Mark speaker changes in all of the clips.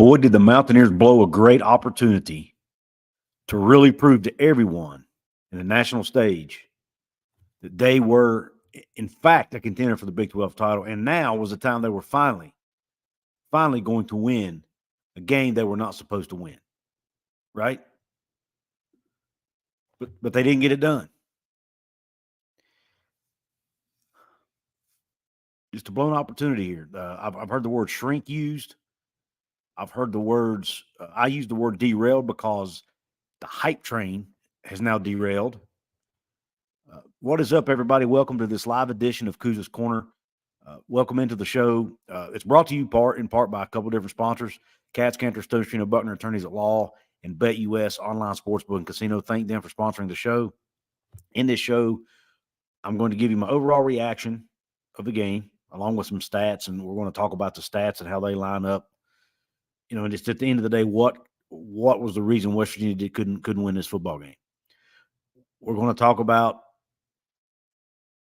Speaker 1: Boy, did the Mountaineers blow a great opportunity to really prove to everyone in the national stage that they were, in fact, a contender for the Big 12 title. And now was the time they were finally going to win a game they were not supposed to win, right? But they didn't get it done. Just a blown opportunity here. I've heard the word shrink used. I've heard the words, I use the word derailed because the hype train has now derailed. What is up, everybody? Welcome to this live edition of Couz's Corner. Welcome into the show. It's brought to you in part by a couple different sponsors: Katz, Cantor, Stonestrino, Buckner, Attorneys at Law, and BetUS Online Sportsbook and Casino. Thank them for sponsoring the show. In this show, I'm going to give you my overall reaction of the game, along with some stats, and we're going to talk about the stats and how they line up. You know, and just at the end of the day, what was the reason West Virginia couldn't win this football game? We're going to talk about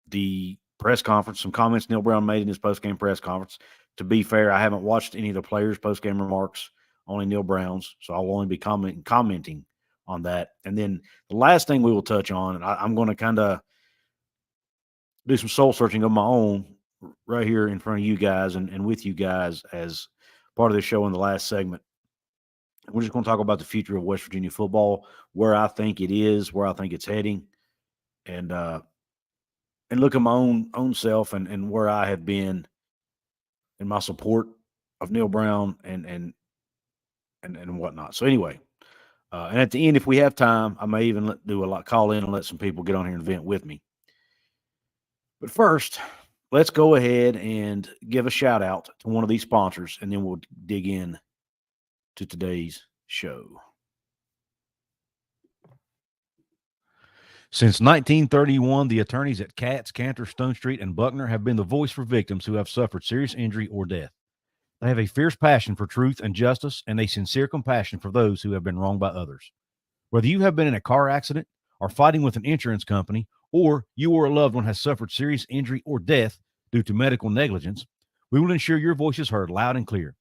Speaker 1: the press conference, some comments Neil Brown made in his post-game press conference. To be fair, I haven't watched any of the players' post-game remarks, only Neil Brown's, so I'll only be commenting on that. And then the last thing we will touch on, and I'm going to kind of do some soul-searching of my own right here in front of you guys and with you guys as part of the show in the last segment. We're just going to talk about the future of West Virginia football, where I think it is, where I think it's heading, and look at my own self and where I have been in my support of Neil Brown and whatnot. So anyway, and at the end, if we have time, I may even call in and let some people get on here and vent with me. But first, let's go ahead and give a shout out to one of these sponsors, and then we'll dig in to today's show. Since 1931, the attorneys at Katz, Cantor, Stonestreet, and Buckner have been the voice for victims who have suffered serious injury or death. They have a fierce passion for truth and justice and a sincere compassion for those who have been wronged by others. Whether you have been in a car accident or fighting with an insurance company, or you or a loved one has suffered serious injury or death due to medical negligence, we will ensure your voice is heard loud and clear.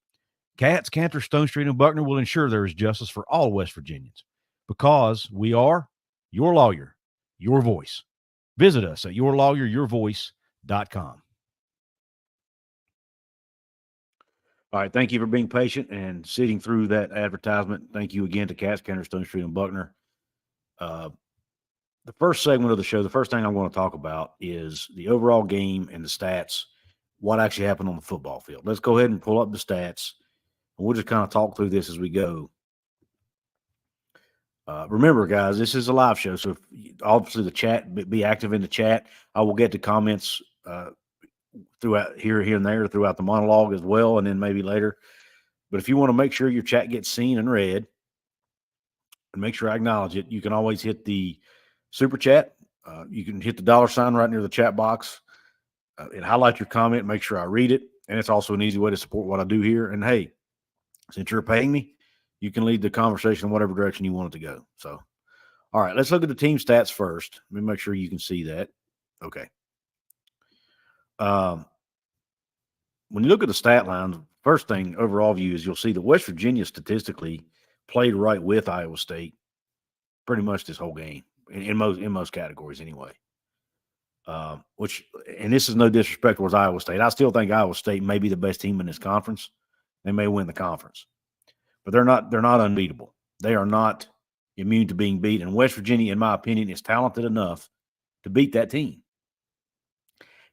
Speaker 1: Katz, Cantor, Stonestreet, and Buckner will ensure there is justice for all West Virginians because we are your lawyer, your voice. Visit us at yourlawyeryourvoice.com. All right, thank you for being patient and sitting through that advertisement. Thank you again to Katz, Cantor, Stonestreet, and Buckner. The first segment of the show, the first thing I'm going to talk about is the overall game and the stats, what actually happened on the football field. Let's go ahead and pull up the stats, and we'll just kind of talk through this as we go. Remember, guys, this is a live show, so obviously the chat, be active in the chat. I will get to comments throughout here and there throughout the monologue as well, and then maybe later. But if you want to make sure your chat gets seen and read, and make sure I acknowledge it, you can always hit the super chat. You can hit the $ right near the chat box and highlight your comment, make sure I read it. And it's also an easy way to support what I do here. And hey, since you're paying me, you can lead the conversation in whatever direction you want it to go. So, all right, let's look at the team stats first. Let me make sure you can see that. Okay. When you look at the stat lines, first thing, overall view, is you'll see that West Virginia statistically played right with Iowa State pretty much this whole game, in most categories anyway. And this is no disrespect towards Iowa State. I still think Iowa State may be the best team in this conference. They may win the conference. But they're not unbeatable. They are not immune to being beat. And West Virginia, in my opinion, is talented enough to beat that team.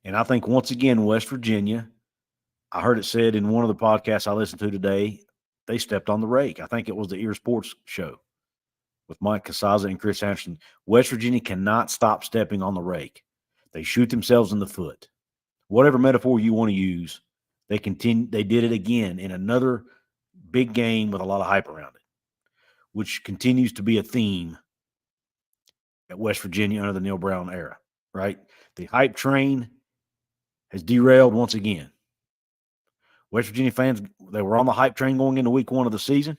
Speaker 1: And I think, once again, West Virginia, I heard it said in one of the podcasts I listened to today, they stepped on the rake. I think it was the Ear Sports show with Mike Casaza and Chris Anderson. West Virginia cannot stop stepping on the rake. They shoot themselves in the foot. Whatever metaphor you want to use, they did it again in another big game with a lot of hype around it, which continues to be a theme at West Virginia under the Neil Brown era, right? The hype train has derailed once again. West Virginia fans, they were on the hype train going into week 1 of the season,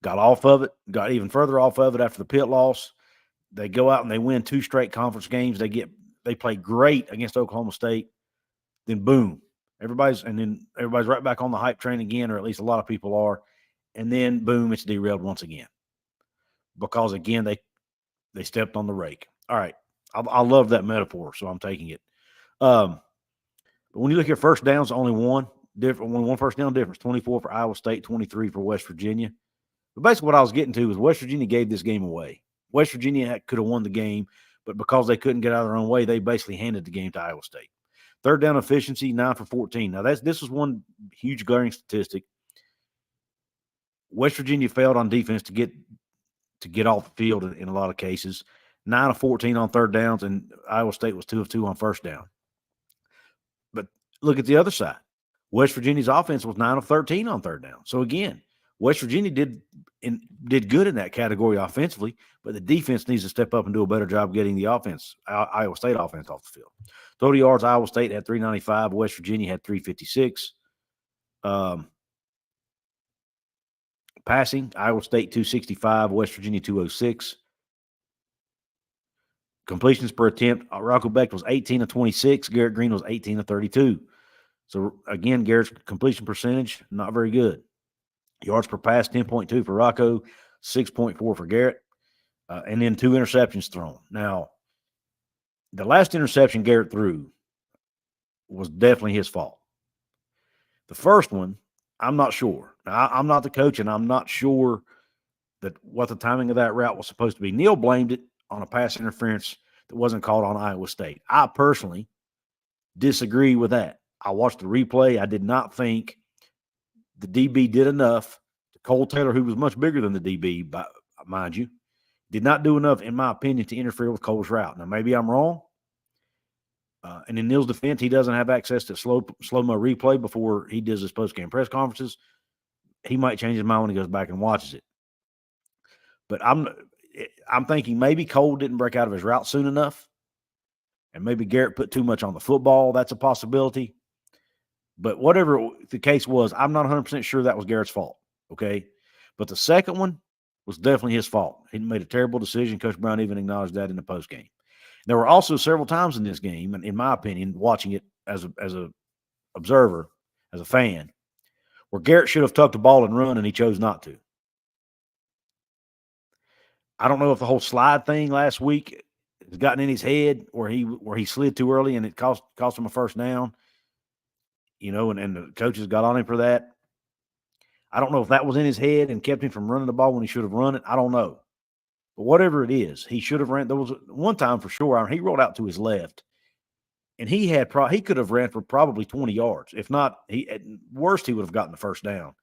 Speaker 1: got off of it, got even further off of it after the pit loss. They go out and they win 2 straight conference games. They play great against Oklahoma State. Then boom, And then everybody's right back on the hype train again, or at least a lot of people are. And then boom, it's derailed once again. Because again, they stepped on the rake. All right. I love that metaphor, so I'm taking it. But when you look at first downs, only one first down difference, 24 for Iowa State, 23 for West Virginia. But basically what I was getting to was West Virginia gave this game away. West Virginia could have won the game, but because they couldn't get out of their own way, they basically handed the game to Iowa State. Third down efficiency, 9 for 14. Now, this is one huge glaring statistic. West Virginia failed on defense to get off the field in a lot of cases. 9 of 14 on third downs, and Iowa State was 2 of 2 on first down. But look at the other side. West Virginia's offense was 9 of 13 on third down. So again, West Virginia did good in that category offensively, but the defense needs to step up and do a better job getting the Iowa State offense off the field. Total yards, Iowa State had 395. West Virginia had 356. Passing, Iowa State 265, West Virginia 206. Completions per attempt, Rocco Becht was 18 of 26. Garrett Green was 18 of 32. So, again, Garrett's completion percentage, not very good. Yards per pass, 10.2 for Rocco, 6.4 for Garrett, and then 2 interceptions thrown. Now, the last interception Garrett threw was definitely his fault. The first one, I'm not sure. Now, I'm not the coach, and I'm not sure that what the timing of that route was supposed to be. Neil blamed it on a pass interference that wasn't called on Iowa State. I personally disagree with that. I watched the replay. I did not think the DB did enough. Cole Taylor, who was much bigger than the DB, mind you, did not do enough, in my opinion, to interfere with Cole's route. Now, maybe I'm wrong. And in Neil's defense, he doesn't have access to slow-mo replay before he does his post-game press conferences. He might change his mind when he goes back and watches it. But I'm thinking maybe Cole didn't break out of his route soon enough, and maybe Garrett put too much on the football. That's a possibility. But whatever the case was, I'm not 100% sure that was Garrett's fault, okay? But the second one was definitely his fault. He made a terrible decision. Coach Brown even acknowledged that in the postgame. There were also several times in this game, and in my opinion, watching it as a observer, as a fan, where Garrett should have tucked the ball and run, and he chose not to. I don't know if the whole slide thing last week has gotten in his head where he slid too early and it cost him a first down, and the coaches got on him for that. I don't know if that was in his head and kept him from running the ball when he should have run it. I don't know. But whatever it is, he should have ran. There was one time for sure, he rolled out to his left, and he could have ran for probably 20 yards. If not, at worst, he would have gotten the first down.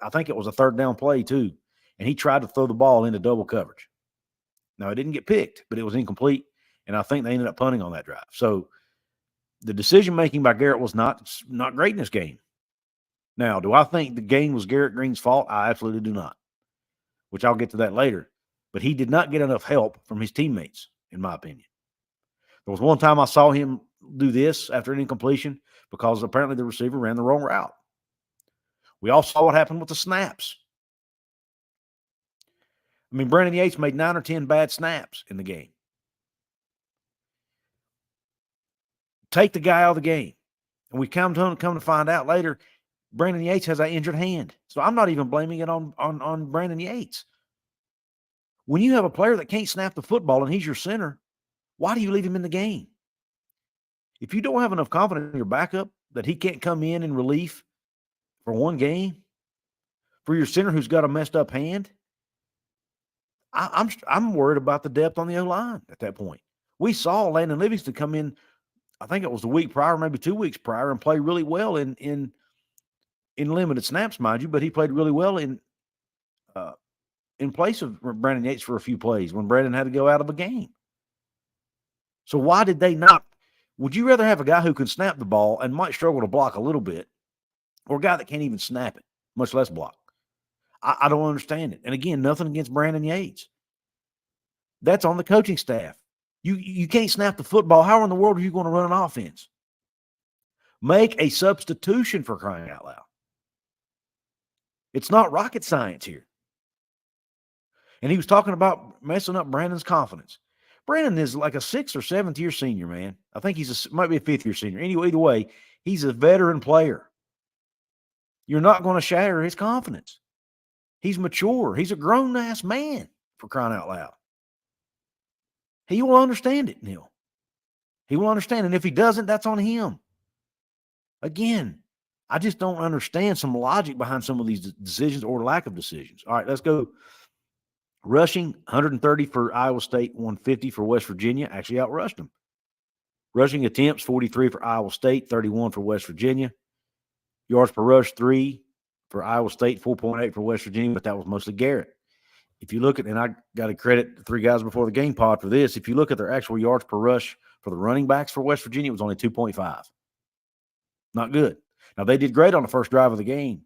Speaker 1: I think it was a third down play too, and he tried to throw the ball into double coverage. Now, it didn't get picked, but it was incomplete, and I think they ended up punting on that drive. So the decision-making by Garrett was not great in this game. Now, do I think the game was Garrett Green's fault? I absolutely do not, which I'll get to that later. But he did not get enough help from his teammates, in my opinion. There was one time I saw him do this after an incompletion because apparently the receiver ran the wrong route. We all saw what happened with the snaps. I mean, Brandon Yates made 9 or 10 bad snaps in the game. Take the guy out of the game. And we come to find out later, Brandon Yates has an injured hand. So I'm not even blaming it on Brandon Yates. When you have a player that can't snap the football and he's your center, why do you leave him in the game? If you don't have enough confidence in your backup that he can't come in relief for one game, for your center who's got a messed up hand, I'm worried about the depth on the O-line at that point. We saw Landon Livingston come in, I think it was the week prior, maybe 2 weeks prior, and play really well in limited snaps, mind you, but he played really well in place of Brandon Yates for a few plays when Brandon had to go out of a game. So why did they not? Would you rather have a guy who can snap the ball and might struggle to block a little bit, or a guy that can't even snap it, much less block? I don't understand it. And again, nothing against Brandon Yates. That's on the coaching staff. You can't snap the football. How in the world are you going to run an offense? Make a substitution, for crying out loud. It's not rocket science here. And he was talking about messing up Brandon's confidence. Brandon is like a 6th or 7th year senior, man. I think might be a 5th year senior. Anyway, either way, He's a veteran player. You're not going to shatter his confidence. He's mature. He's a grown-ass man, for crying out loud. He will understand it, Neil. He will understand. And if he doesn't, that's on him. Again, I just don't understand some logic behind some of these decisions or lack of decisions. All right, let's go. Rushing, 130 for Iowa State, 150 for West Virginia. Actually outrushed them. Rushing attempts, 43 for Iowa State, 31 for West Virginia. Yards per rush, 3 for Iowa State, 4.8 for West Virginia, but that was mostly Garrett. If you look at, and I got to credit the three guys before the game pod for this, if you look at their actual yards per rush for the running backs for West Virginia, it was only 2.5. Not good. Now, they did great on the first drive of the game.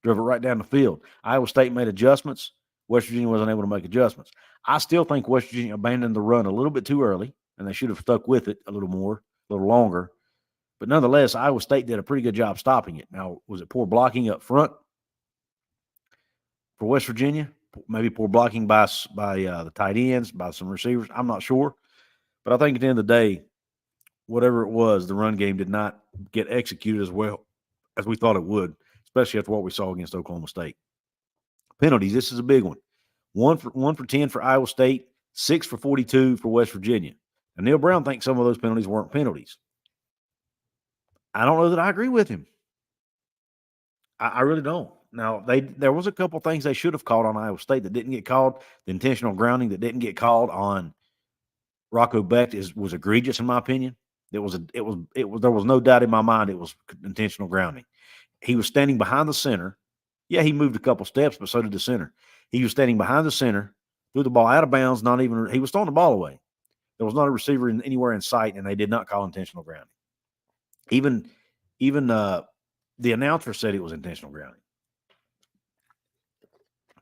Speaker 1: Drove it right down the field. Iowa State made adjustments. West Virginia wasn't able to make adjustments. I still think West Virginia abandoned the run a little bit too early, and they should have stuck with it a little more, a little longer. But nonetheless, Iowa State did a pretty good job stopping it. Now, was it poor blocking up front for West Virginia? Maybe poor blocking by the tight ends, by some receivers. I'm not sure. But I think at the end of the day, whatever it was, the run game did not get executed as well as we thought it would, especially after what we saw against Oklahoma State. Penalties, this is a big one. 1 for 10 for Iowa State, 6 for 42 for West Virginia. And Neil Brown thinks some of those penalties weren't penalties. I don't know that I agree with him. I really don't. Now, there was a couple things they should have called on Iowa State that didn't get called. The intentional grounding that didn't get called on Rocco Becht was egregious in my opinion. There was no doubt in my mind it was intentional grounding. He was standing behind the center. Yeah, he moved a couple steps, but so did the center. He was standing behind the center, threw the ball out of bounds. He was throwing the ball away. There was not a receiver anywhere in sight, and they did not call intentional grounding. Even the announcer said it was intentional grounding.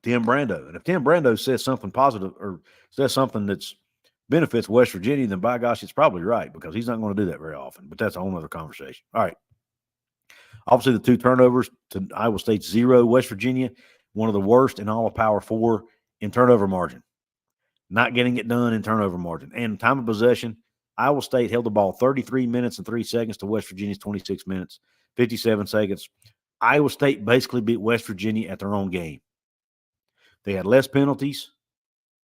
Speaker 1: Tim Brando. And if Tim Brando says something positive or says something that's benefits West Virginia, then by gosh, it's probably right because he's not going to do that very often. But that's a whole other conversation. All right. Obviously, the 2 turnovers to Iowa State's 0. West Virginia, one of the worst in all of Power 4 in turnover margin. Not getting it done in turnover margin. And time of possession, Iowa State held the ball 33 minutes and 3 seconds to West Virginia's 26 minutes, 57 seconds. Iowa State basically beat West Virginia at their own game. They had less penalties,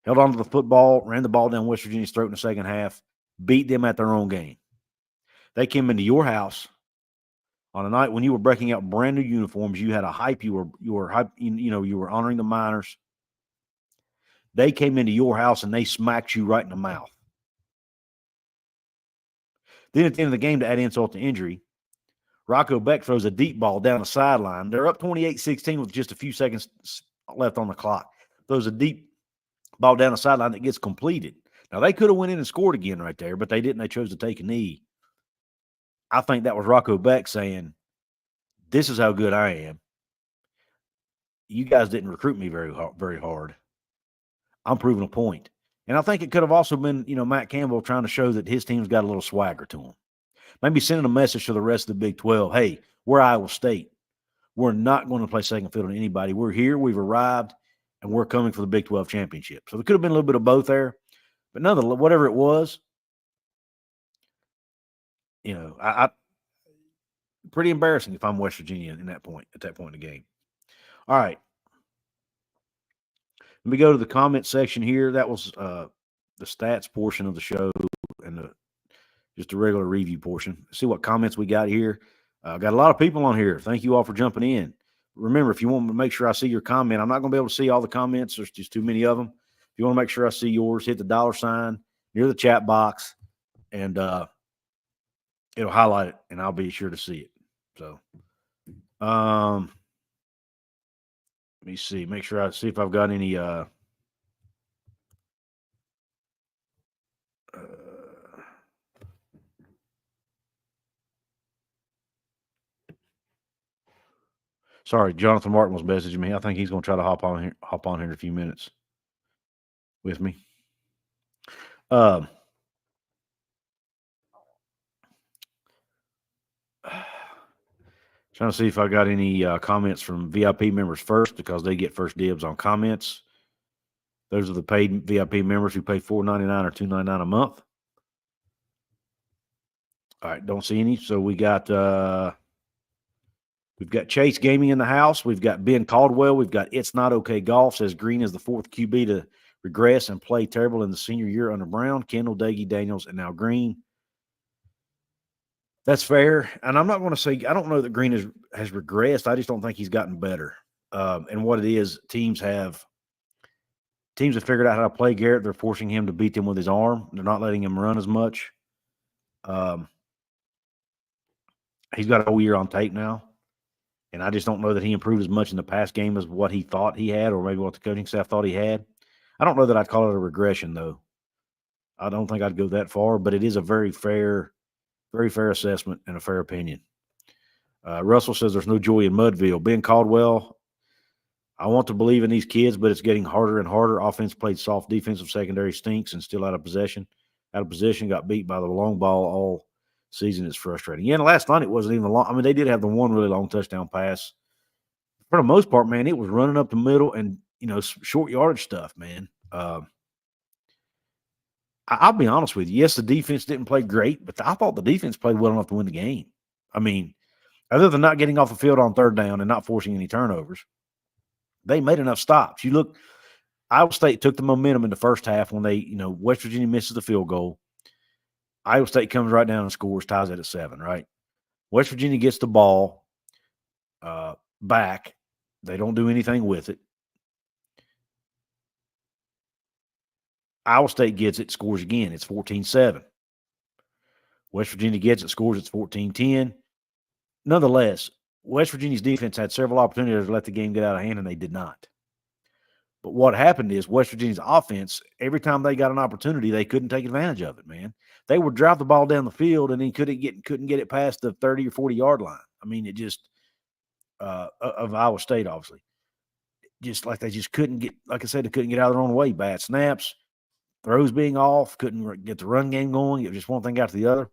Speaker 1: held on to the football, ran the ball down West Virginia's throat in the second half, beat them at their own game. They came into your house on a night when you were breaking out brand new uniforms. You had a hype. You were honoring the Miners. They came into your house and they smacked you right in the mouth. Then at the end of the game, to add insult to injury, Rocco Becht throws a deep ball down the sideline. They're up 28-16 with just a few seconds left on the clock. Throws a deep ball down the sideline that gets completed. Now, they could have went in and scored again right there, but they didn't. They chose to take a knee. I think that was Rocco Becht saying, this is how good I am. You guys didn't recruit me very hard. I'm proving a point. And I think it could have also been, Matt Campbell trying to show that his team's got a little swagger to him. Maybe sending a message to the rest of the Big 12. Hey, we're Iowa State. We're not going to play second fiddle to anybody. We're here. We've arrived, and we're coming for the Big 12 championship. So there could have been a little bit of both there. But nonetheless, whatever it was, I pretty embarrassing if I'm West Virginia at that point in the game. All right. Let me go to the comment section here. That was the stats portion of the show and just the regular review portion. See what comments we got here. Got a lot of people on here. Thank you all for jumping in. Remember, if you want to make sure I see your comment, I'm not going to be able to see all the comments. There's just too many of them. If you want to make sure I see yours, hit the $ near the chat box, and it'll highlight it, and I'll be sure to see it. So, let me see. Make sure I see if I've got any sorry, Jonathan Martin was messaging me. I think he's going to try to hop on here in a few minutes with me. Trying to see if I got any comments from VIP members first because they get first dibs on comments. Those are the paid VIP members who pay $4.99 or $2.99 a month. All right, don't see any. So we've got Chase Gaming in the house. We've got Ben Caldwell. We've got It's Not Okay Golf. Says Green is the fourth QB to regress and play terrible in the senior year under Brown. Kendall, Daggy, Daniels, and now Green. That's fair. And I'm not going to say I don't know that Green has regressed. I just don't think he's gotten better. And what it is, teams have figured out how to play Garrett. They're forcing him to beat them with his arm. They're not letting him run as much. He's got a whole year on tape now. And I just don't know that he improved as much in the past game as what he thought he had, or maybe what the coaching staff thought he had. I don't know that I'd call it a regression, though. I don't think I'd go that far, but it is a very fair assessment and a fair opinion. Russell says there's no joy in Mudville. Ben Caldwell, I want to believe in these kids, but it's getting harder and harder. Offense played soft, defensive secondary stinks and still out of position, got beat by the long ball all season. It's frustrating. Yeah, and last night it wasn't even long. I mean, they did have the one really long touchdown pass. For the most part, man, it was running up the middle and, short yardage stuff, man. I'll be honest with you. Yes, the defense didn't play great, but I thought the defense played well enough to win the game. I mean, other than not getting off the field on third down and not forcing any turnovers, they made enough stops. You look, Iowa State took the momentum in the first half when they, West Virginia misses the field goal. Iowa State comes right down and scores, ties it at 7, right? West Virginia gets the ball back. They don't do anything with it. Iowa State gets it, scores again. It's 14-7. West Virginia gets it, scores. It's 14-10. Nonetheless, West Virginia's defense had several opportunities to let the game get out of hand, and they did not. But what happened is West Virginia's offense, every time they got an opportunity, they couldn't take advantage of it, man. They would drive the ball down the field, and then couldn't get it past the 30 or 40-yard line. I mean, it just of Iowa State, obviously. Just like they just couldn't get, like I said, they couldn't get out of their own way. Bad snaps, throws being off, couldn't get the run game going. It was just one thing after the other.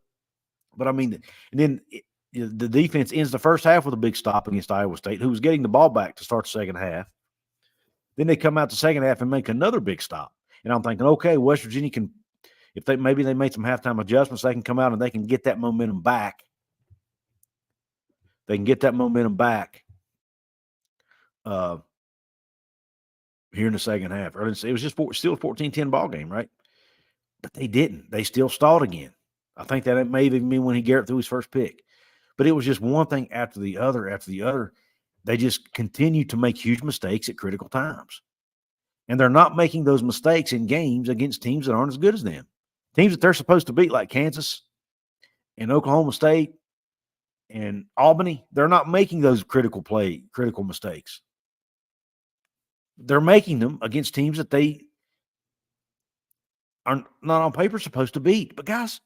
Speaker 1: But, I mean, and then the defense ends the first half with a big stop against Iowa State, who was getting the ball back to start the second half. Then they come out the second half and make another big stop. And I'm thinking, okay, West Virginia can, if they maybe they made some halftime adjustments, they can come out and they can get that momentum back. They can get that momentum back here in the second half. It was just still a 14-10 ball game, right? But they didn't. They still stalled again. I think that may even been when Garrett threw his first pick. But it was just one thing after the other. They just continue to make huge mistakes at critical times. And they're not making those mistakes in games against teams that aren't as good as them. Teams that they're supposed to beat, like Kansas and Oklahoma State and Albany, they're not making those critical mistakes. They're making them against teams that they are not on paper supposed to beat. But, guys,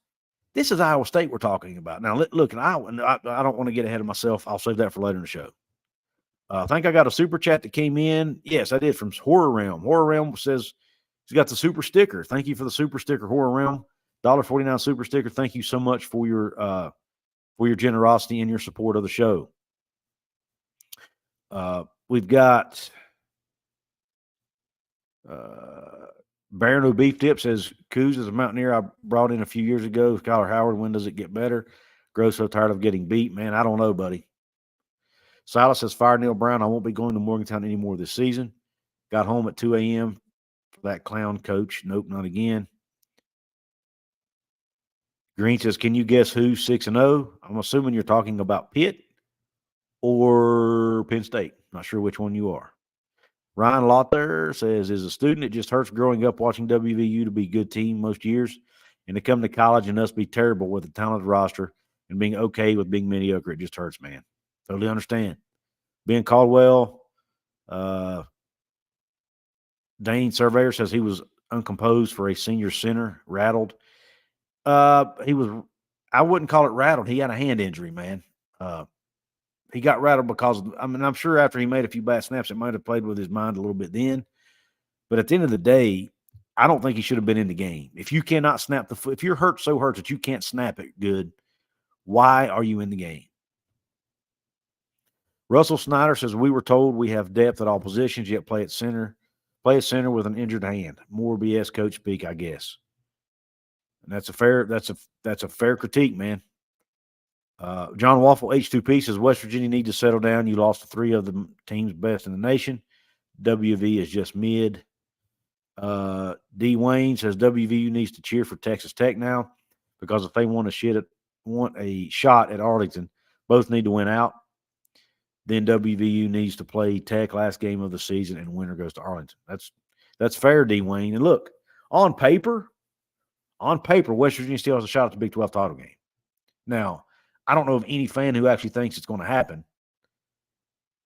Speaker 1: this is Iowa State we're talking about. Now, look, I don't want to get ahead of myself. I'll save that for later in the show. I think I got a super chat that came in. Yes, I did, from Horror Realm. Horror Realm says he's got the super sticker. Thank you for the super sticker, Horror Realm. $1.49 super sticker. Thank you so much for your generosity and your support of the show. We've got Bear No Beef Tip says, Couz is a Mountaineer I brought in a few years ago. Skylar Howard, when does it get better? Grows so tired of getting beat. Man, I don't know, buddy. Silas says, fire Neil Brown. I won't be going to Morgantown anymore this season. Got home at 2 a.m. for that clown coach. Nope, not again. Green says, can you guess who's 6-0? I'm assuming you're talking about Pitt or Penn State. Not sure which one you are. Ryan Lothar says, as a student, it just hurts growing up watching WVU to be a good team most years and to come to college and us be terrible with a talented roster and being okay with being mediocre. It just hurts, man. Totally understand. Ben Caldwell, Dane Surveyor says he was uncomposed for a senior center, rattled. I wouldn't call it rattled. He had a hand injury, man. He got rattled because, I'm sure after he made a few bad snaps, it might have played with his mind a little bit then. But at the end of the day, I don't think he should have been in the game. If you cannot snap the foot, if you're hurt that you can't snap it good, why are you in the game? Russell Snyder says, we were told we have depth at all positions, yet play at center with an injured hand. More BS coach speak, I guess. And that's a fair critique, man. John Waffle, H2P, says West Virginia needs to settle down. You lost to 3 of the teams best in the nation. WV is just mid. D. Wayne says WVU needs to cheer for Texas Tech now because if they want a shot at Arlington, both need to win out. Then WVU needs to play Tech last game of the season, and winner goes to Arlington. That's fair, D. Wayne. And look, on paper, West Virginia still has a shot at the Big 12 title game. Now, I don't know of any fan who actually thinks it's going to happen,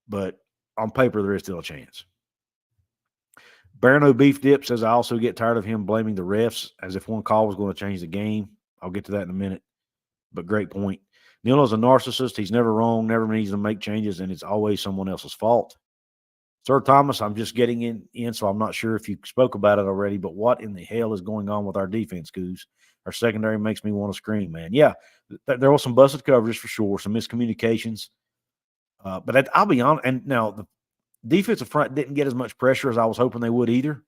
Speaker 1: but on paper, there is still a chance. Barano Beef Dip says, I also get tired of him blaming the refs as if one call was going to change the game. I'll get to that in a minute, but great point. Neil is a narcissist. He's never wrong, never needs to make changes, and it's always someone else's fault. Sir Thomas, I'm just getting in, so I'm not sure if you spoke about it already, but what in the hell is going on with our defense, Couz? Our secondary makes me want to scream, man. Yeah, there was some busted coverage for sure, some miscommunications. But I'll be honest, and now the defensive front didn't get as much pressure as I was hoping they would either.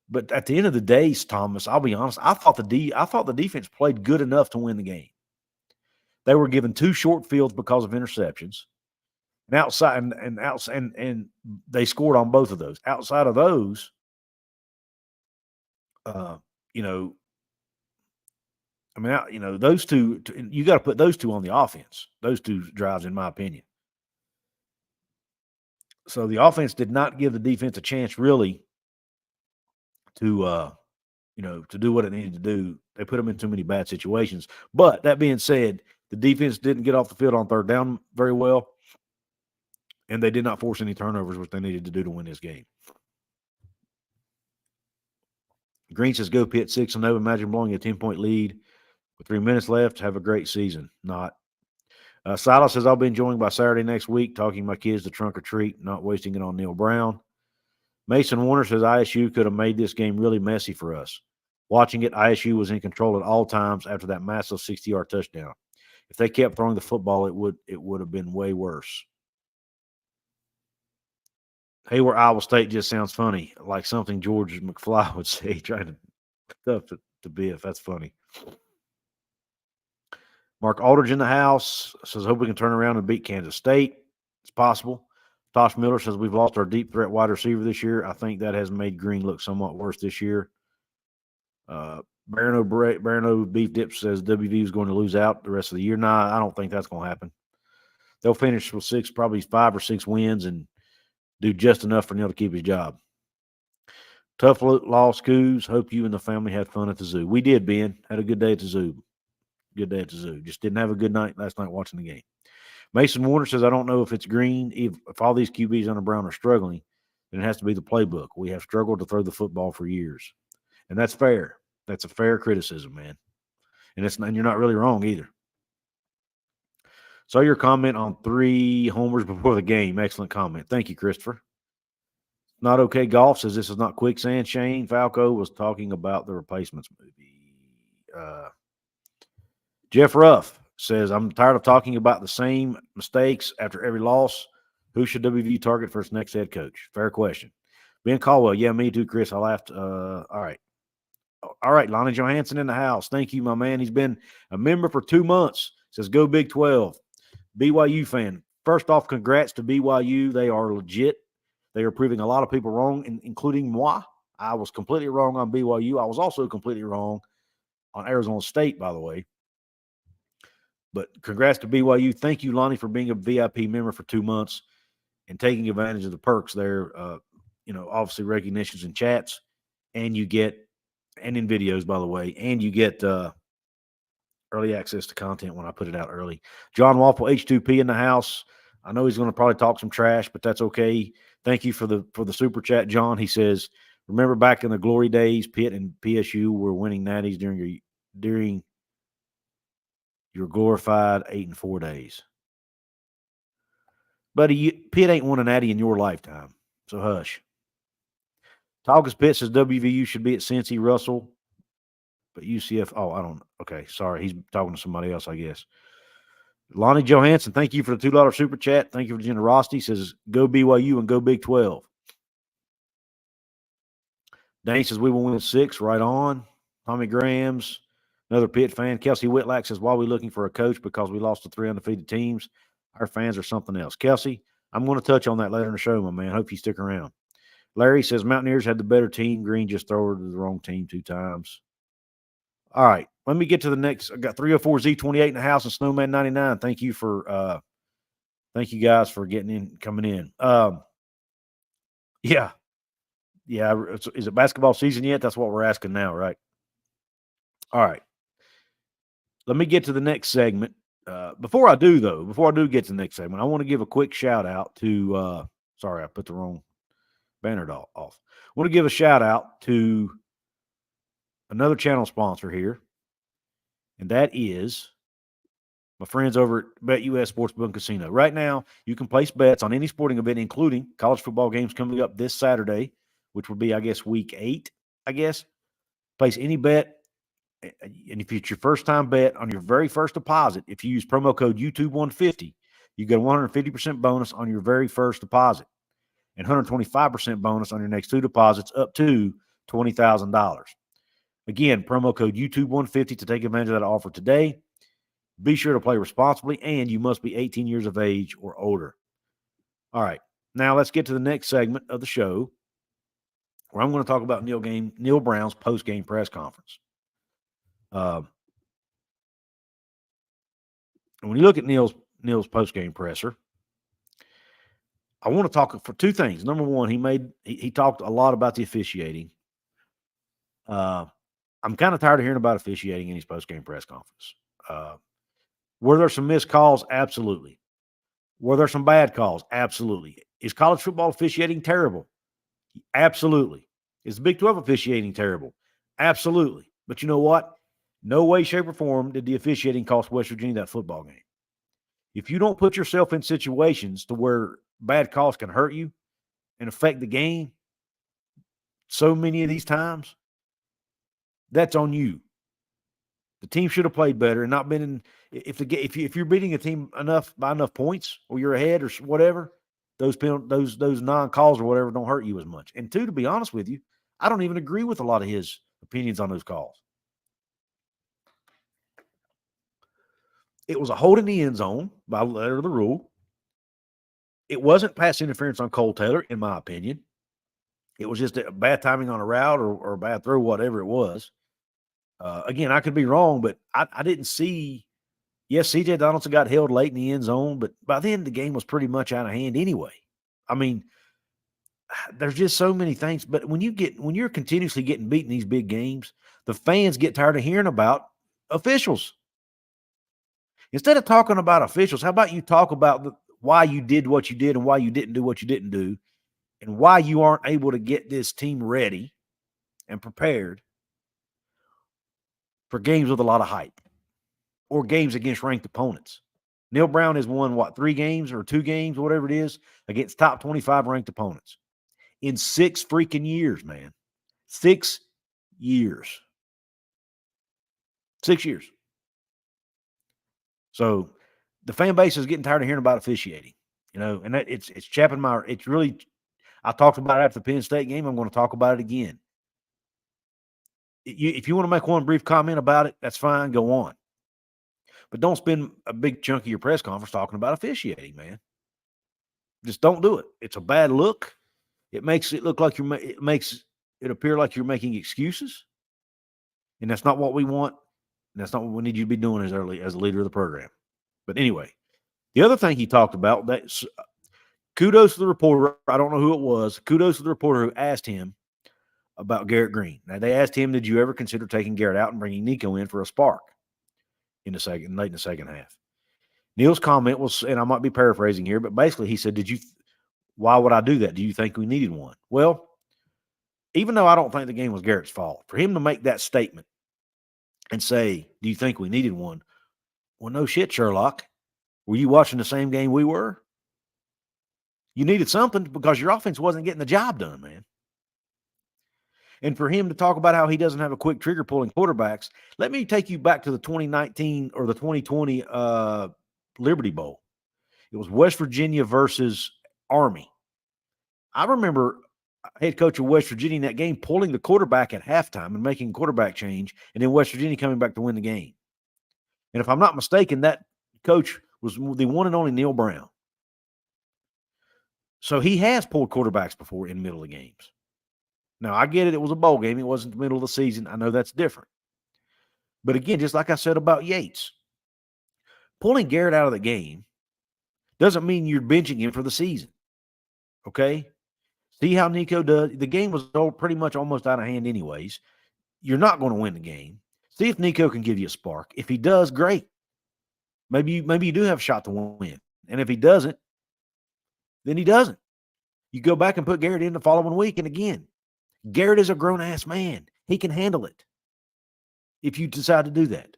Speaker 1: But at the end of the day, Thomas, I'll be honest, I thought the defense played good enough to win the game. They were given 2 short fields because of interceptions. And outside and they scored on both of those. Outside of those, those two, you got to put those 2 on the offense. Those 2 drives, in my opinion. So the offense did not give the defense a chance really to do what it needed to do. They put them in too many bad situations. But that being said, the defense didn't get off the field on third down very well, and they did not force any turnovers, which they needed to do to win this game. Green says, go Pitt 6-0. Imagine blowing a 10-point lead with 3 minutes left. Have a great season. Not. Silas says, I'll be enjoying by Saturday next week, talking my kids to trunk or treat, not wasting it on Neil Brown. Mason Warner says, ISU could have made this game really messy for us. Watching it, ISU was in control at all times after that massive 60-yard touchdown. If they kept throwing the football, it would have been way worse. Hayward, Iowa State just sounds funny, like something George McFly would say, trying to stuff to Biff. That's funny. Mark Aldridge in the house says, hope we can turn around and beat Kansas State. It's possible. Tosh Miller says, we've lost our deep threat wide receiver this year. I think that has made Green look somewhat worse this year. Barano Beef Dip says WV is going to lose out the rest of the year. Nah, I don't think that's going to happen. They'll finish with probably 5 or 6 wins and do just enough for Neil to keep his job. Tough loss, Couz. Hope you and the family had fun at the zoo. We did, Ben. Had a good day at the zoo. Just didn't have a good night last night watching the game. Mason Warner says, I don't know if it's Green. If all these QBs under Brown are struggling, then it has to be the playbook. We have struggled to throw the football for years. And that's fair. That's a fair criticism, man. And you're not really wrong either. Saw your comment on 3 homers before the game. Excellent comment. Thank you, Christopher. Not Okay Golf says this is not quicksand. Shane Falco was talking about the Replacements movie. Jeff Ruff says, I'm tired of talking about the same mistakes after every loss. Who should WVU target for its next head coach? Fair question. Ben Caldwell, yeah, me too, Chris. I laughed. All right, Lonnie Johansson in the house. Thank you, my man. He's been a member for 2 months. Says, go Big 12. BYU fan. First off, congrats to BYU. They are legit. They are proving a lot of people wrong, including moi. I was completely wrong on BYU. I was also completely wrong on Arizona State, by the way. But congrats to BYU. Thank you, Lonnie, for being a VIP member for 2 months and taking advantage of the perks there. Obviously recognitions and chats, and you get, and in videos, by the way, and you get early access to content when I put it out early. John Waffle, H2P in the house. I know he's going to probably talk some trash, but that's okay. Thank you for the super chat, John. He says, remember back in the glory days, Pitt and PSU were winning natties during your glorified 8-4 days. Buddy, Pitt ain't won a natty in your lifetime, so hush. Talkus Pitt says WVU should be at Cincy, Russell, but UCF, I don't know. Okay, sorry. He's talking to somebody else, I guess. Lonnie Johansson, thank you for the $2 super chat. Thank you for the generosity. Says, go BYU and go Big 12. Dane says, we will win 6. Right on. Tommy Grahams. Another Pitt fan, Kelsey Whitlack, says, why are we looking for a coach? Because we lost to 3 undefeated teams. Our fans are something else. Kelsey, I'm going to touch on that later in the show, my man. Hope you stick around. Larry says, Mountaineers had the better team. Green just threw her to the wrong team 2 times. All right, let me get to the next. I got 304Z28 in the house and Snowman 99. Thank you guys for coming in. Yeah. Is it basketball season yet? That's what we're asking now, right? All right. Let me get to the next segment. Before I do get to the next segment, I want to give a quick shout out to, sorry, I put the wrong banner off. I want to give a shout out to another channel sponsor here, and that is my friends over at BetUS Sportsbook and Casino. Right now, you can place bets on any sporting event, including college football games coming up this Saturday, which will be, I guess, week 8, I guess. Place any bet, and if it's your first time bet on your very first deposit, if you use promo code YouTube150, you get a 150% bonus on your very first deposit and 125% bonus on your next 2 deposits up to $20,000. Again, promo code YouTube150 to take advantage of that offer today. Be sure to play responsibly, and you must be 18 years of age or older. All right, now let's get to the next segment of the show, where I'm going to talk about Neil Brown's post-game press conference. When you look at Neil's post-game presser, I want to talk for 2 things. Number one, he talked a lot about the officiating. I'm kind of tired of hearing about officiating in his post-game press conference. Were there some missed calls? Absolutely. Were there some bad calls? Absolutely. Is college football officiating terrible? Absolutely. Is the Big 12 officiating terrible? Absolutely. But you know what? No way, shape, or form did the officiating cost West Virginia that football game. If you don't put yourself in situations to where bad calls can hurt you and affect the game so many of these times, that's on you. The team should have played better and not been in. If you're beating a team by enough points, or you're ahead or whatever, those non-calls or whatever don't hurt you as much. And 2, to be honest with you, I don't even agree with a lot of his opinions on those calls. It was a hold in the end zone by letter of the rule. It wasn't pass interference on Cole Taylor, in my opinion. It was just a bad timing on a route or a bad throw, whatever it was. Again, I could be wrong, but I didn't see. Yes, C.J. Donaldson got held late in the end zone, but by then the game was pretty much out of hand anyway. I mean, there's just so many things. But when you're continuously getting beat in these big games, the fans get tired of hearing about officials. Instead of talking about officials, how about you talk about why you did what you did and why you didn't do what you didn't do, and why you aren't able to get this team ready and prepared for games with a lot of hype or games against ranked opponents. Neil Brown has won, 3 games or 2 games, whatever it is, against top 25 ranked opponents in 6 freaking years, man. 6 years. 6 years. So the fan base is getting tired of hearing about officiating, and that it's chapping it's really, I talked about it after the Penn State game. I'm going to talk about it again. If you want to make one brief comment about it, that's fine. Go on. But don't spend a big chunk of your press conference talking about officiating, man. Just don't do it. It's a bad look. It makes it look like it makes it appear like you're making excuses. And that's not what we want. And that's not what we need you to be doing as a leader of the program. But anyway, the other thing he talked about, that's kudos to the reporter. I don't know who it was. Kudos to the reporter who asked him about Garrett Green. Now, they asked him, did you ever consider taking Garrett out and bringing Nico in for a spark late in the second half? Neil's comment was, and I might be paraphrasing here, but basically he said, why would I do that? Do you think we needed one? Well, even though I don't think the game was Garrett's fault, for him to make that statement and say, do you think we needed one? Well, no shit, Sherlock. Were you watching the same game we were? You needed something because your offense wasn't getting the job done, man. And for him to talk about how he doesn't have a quick trigger pulling quarterbacks, let me take you back to the 2019 or the 2020 Liberty Bowl. It was West Virginia versus Army. I remember head coach of West Virginia in that game, pulling the quarterback at halftime and making a quarterback change, and then West Virginia coming back to win the game. And if I'm not mistaken, that coach was the one and only Neil Brown. So he has pulled quarterbacks before in the middle of games. Now, I get it. It was a bowl game. It wasn't the middle of the season. I know that's different. But again, just like I said about Yates, pulling Garrett out of the game doesn't mean you're benching him for the season. Okay? See how Nico does. The game was pretty much almost out of hand anyways. You're not going to win the game. See if Nico can give you a spark. If he does, great. Maybe you do have a shot to win. And if he doesn't, then he doesn't. You go back and put Garrett in the following week. And again, Garrett is a grown-ass man. He can handle it if you decide to do that.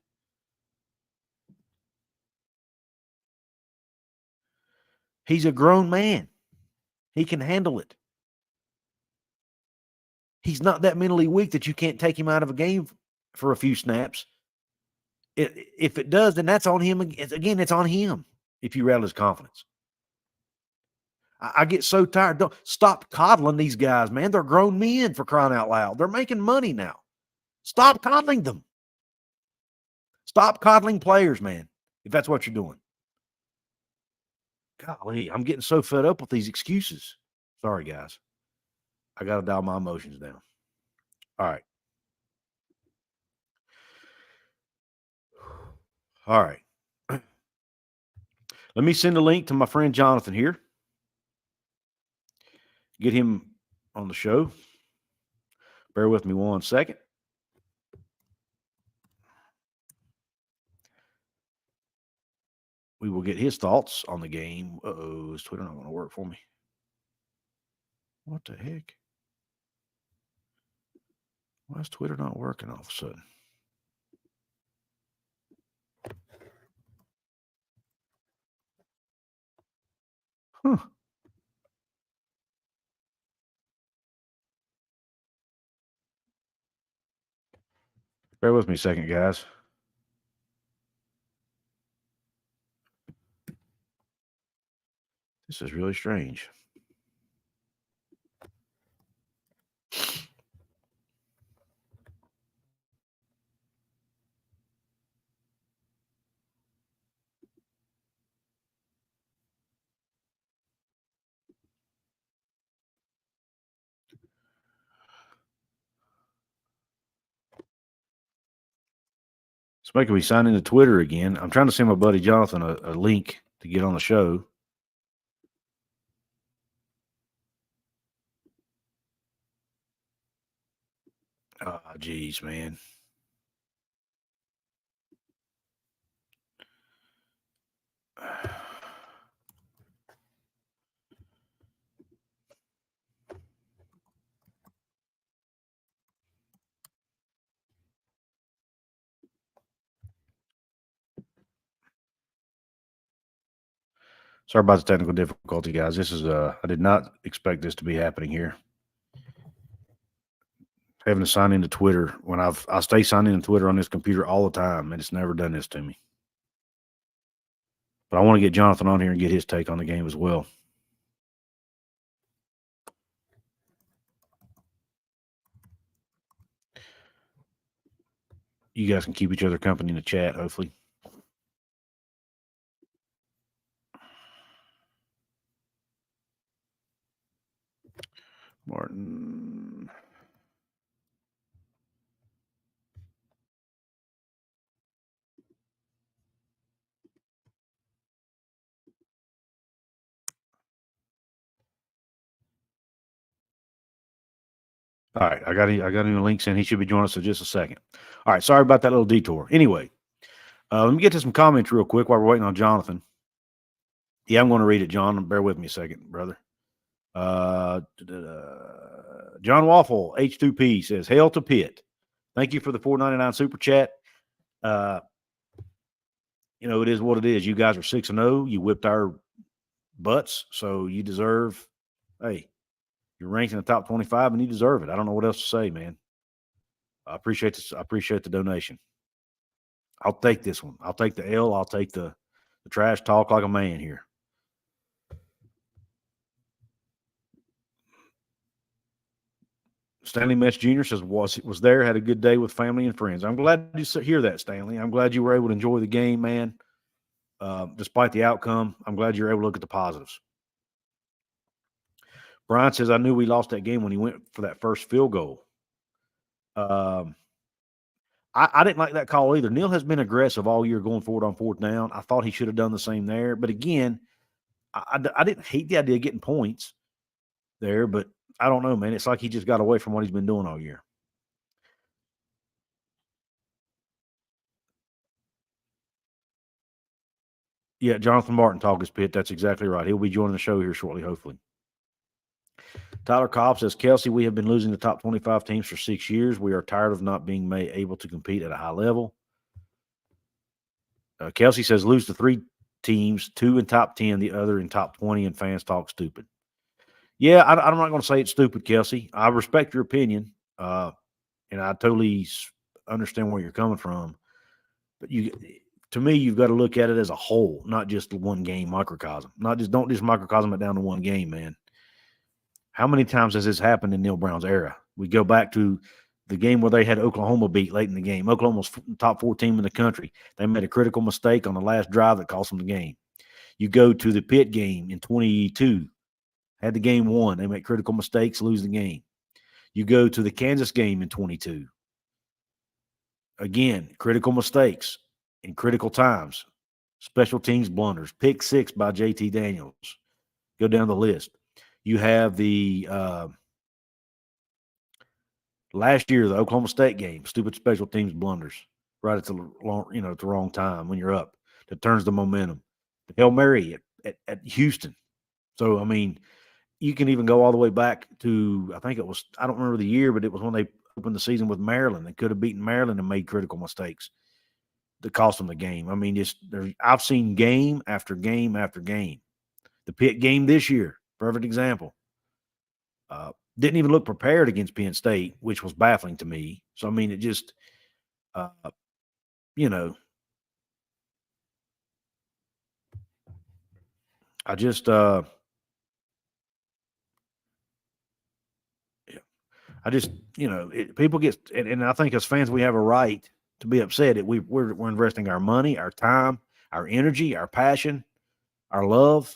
Speaker 1: He's a grown man. He can handle it. He's not that mentally weak that you can't take him out of a game for a few snaps. If it does, then that's on him. Again, it's on him if you rattle his confidence. I get so tired. Don't stop coddling these guys, man. They're grown men, for crying out loud. They're making money now. Stop coddling them. Stop coddling players, man, if that's what you're doing. Golly, I'm getting so fed up with these excuses. Sorry, guys. I got to dial my emotions down. All right. All right. Let me send a link to my friend Jonathan here. Get him on the show. Bear with me 1 second. We will get his thoughts on the game. Uh-oh, is Twitter not going to work for me? What the heck? Why is Twitter not working all of a sudden? Huh. Bear with me a second, guys. This is really strange. It's making me sign into Twitter again. I'm trying to send my buddy Jonathan a link to get on the show. Oh, geez, man. Sorry about the technical difficulty, guys. This is I did not expect this to be happening here. Having to sign into Twitter when I stay signed into Twitter on this computer all the time, and it's never done this to me. But I want to get Jonathan on here and get his take on the game as well. You guys can keep each other company in the chat, hopefully. Martin. All right, I got him links in. He should be joining us in just a second. All right, sorry about that little detour. Anyway, let me get to some comments real quick while we're waiting on Jonathan. Yeah, I'm going to read it, John. Bear with me a second, brother. John Waffle, H2P, says, hail to Pitt. Thank you for the $4.99 super chat. It is what it is. You guys are 6-0. You whipped our butts, so you deserve, hey, you're ranked in the top 25, and you deserve it. I don't know what else to say, man. I appreciate this. I appreciate the donation. I'll take this one. I'll take the L. I'll take the trash talk like a man here. Stanley Metz Jr. says was there, had a good day with family and friends. I'm glad to hear that, Stanley. I'm glad you were able to enjoy the game, man. Despite the outcome, I'm glad you're able to look at the positives. Brian says, I knew we lost that game when he went for that first field goal. I didn't like that call either. Neal has been aggressive all year going forward on fourth down. I thought he should have done the same there. But again, I didn't hate the idea of getting points there, but I don't know, man. It's like he just got away from what he's been doing all year. Yeah, Jonathan Martin, talk his pit. That's exactly right. He'll be joining the show here shortly, hopefully. Tyler Cobb says, Kelsey, we have been losing the top 25 teams for 6 years. We are tired of not being able to compete at a high level. Kelsey says, lose to 3 teams, 2 in top 10, the other in top 20, and fans talk stupid. Yeah, I'm not going to say it's stupid, Kelsey. I respect your opinion, and I totally understand where you're coming from. But to me, you've got to look at it as a whole, not just one game microcosm. Don't just microcosm it down to one game, man. How many times has this happened in Neal Brown's era? We go back to the game where they had Oklahoma beat late in the game. Oklahoma's top 4 team in the country. They made a critical mistake on the last drive that cost them the game. You go to the Pitt game in 22, had the game won. They make critical mistakes, lose the game. You go to the Kansas game in 22. Again, critical mistakes in critical times. Special teams blunders. Pick 6 by JT Daniels. Go down the list. You have the last year, the Oklahoma State game, stupid special teams blunders right at the wrong time when you're up. That turns the momentum. The Hail Mary at Houston. So, I mean, you can even go all the way back to, I think it was, I don't remember the year, but it was when they opened the season with Maryland. They could have beaten Maryland and made critical mistakes that cost them the game. I mean, I've seen game after game after game. The Pitt game this year, perfect example. Didn't even look prepared against Penn State, which was baffling to me. So, I mean, it just, people get, and I think as fans, we have a right to be upset. We're investing our money, our time, our energy, our passion, our love.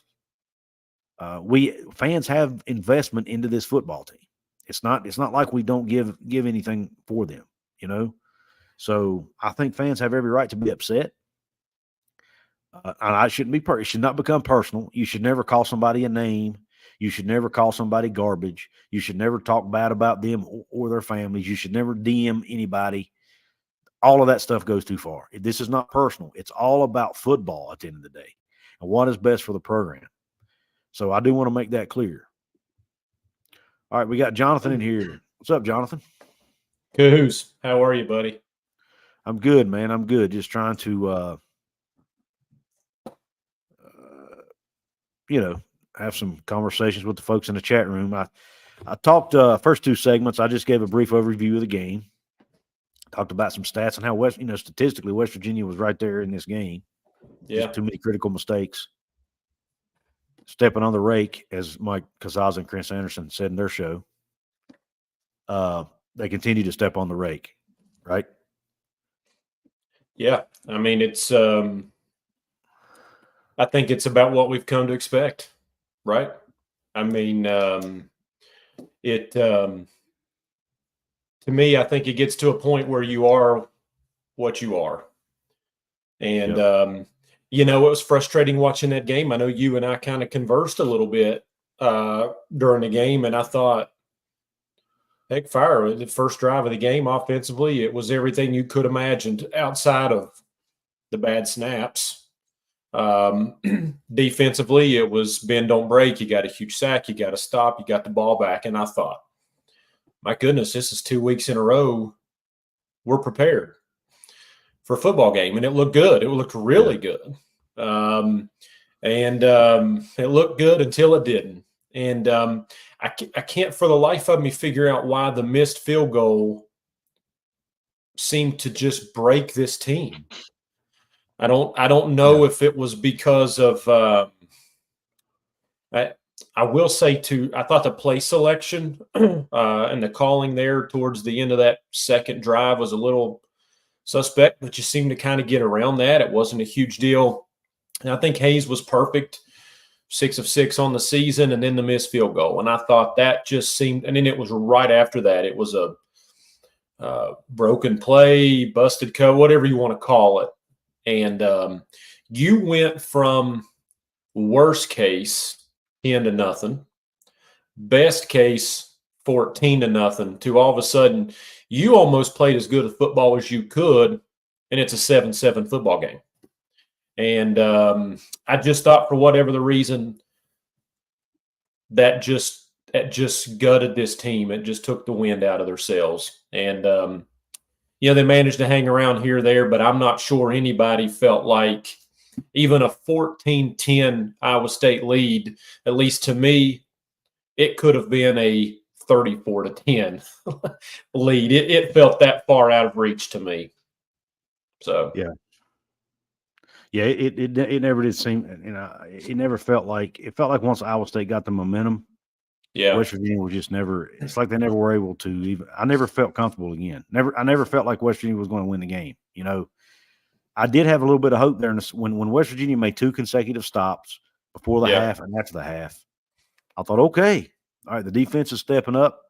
Speaker 1: Fans have investment into this football team. It's not like we don't give anything for them, So I think fans have every right to be upset. And it should not become personal. You should never call somebody a name. You should never call somebody garbage. You should never talk bad about them or their families. You should never DM anybody. All of that stuff goes too far. This is not personal. It's all about football at the end of the day and what is best for the program. So I do want to make that clear. All right, we got Jonathan in here. What's up, Jonathan?
Speaker 2: Couz, how are you, buddy?
Speaker 1: I'm good, man. I'm good. Just trying to, have some conversations with the folks in the chat room. I talked first 2 segments. I just gave a brief overview of the game. Talked about some stats and how statistically West Virginia was right there in this game.
Speaker 2: Yeah.
Speaker 1: Just too many critical mistakes. Stepping on the rake, as Mike Couz and Chris Anderson said in their show. They continue to step on the rake, right?
Speaker 2: Yeah. I mean, it's I think it's about what we've come to expect, right? I mean, to me, I think it gets to a point where you are what you are. And,
Speaker 1: Yep.
Speaker 2: It was frustrating watching that game. I know you and I kind of conversed a little bit during the game, and I thought, heck, fire, the first drive of the game offensively, it was everything you could imagined outside of the bad snaps. Defensively, it was bend, don't break. You got a huge sack. You got to stop. You got the ball back. And I thought, my goodness, this is 2 weeks in a row. We're prepared for a football game. And it looked good. It looked really good. It looked good until it didn't. And I can't for the life of me figure out why the missed field goal seemed to just break this team. I don't know if it was because of I will say too, I thought the play selection and the calling there towards the end of that second drive was a little suspect, but you seem to kind of get around that. It wasn't a huge deal. And I think Hayes was perfect, 6 of 6 on the season, and then the missed field goal. And I thought that just seemed, and then it was right after that. It was a broken play, busted cover, whatever you want to call it. And you went from worst case 10-0, best case 14-0, to all of a sudden you almost played as good a football as you could, and it's a 7-7 football game. And I just thought, for whatever the reason, that just gutted this team. It just took the wind out of their sails. And they managed to hang around here or there, but I'm not sure anybody felt like even a 14-10 Iowa State lead, at least to me, it could have been a 34-10 lead. It felt that far out of reach to me. So
Speaker 1: yeah, it never did seem, it never felt like, once Iowa State got the momentum, West Virginia was just never, it's like they never were able to even, I never felt comfortable again. I never felt like West Virginia was going to win the game. I did have a little bit of hope there when West Virginia made 2 consecutive stops before the half and after the half. I thought, okay, all right, the defense is stepping up.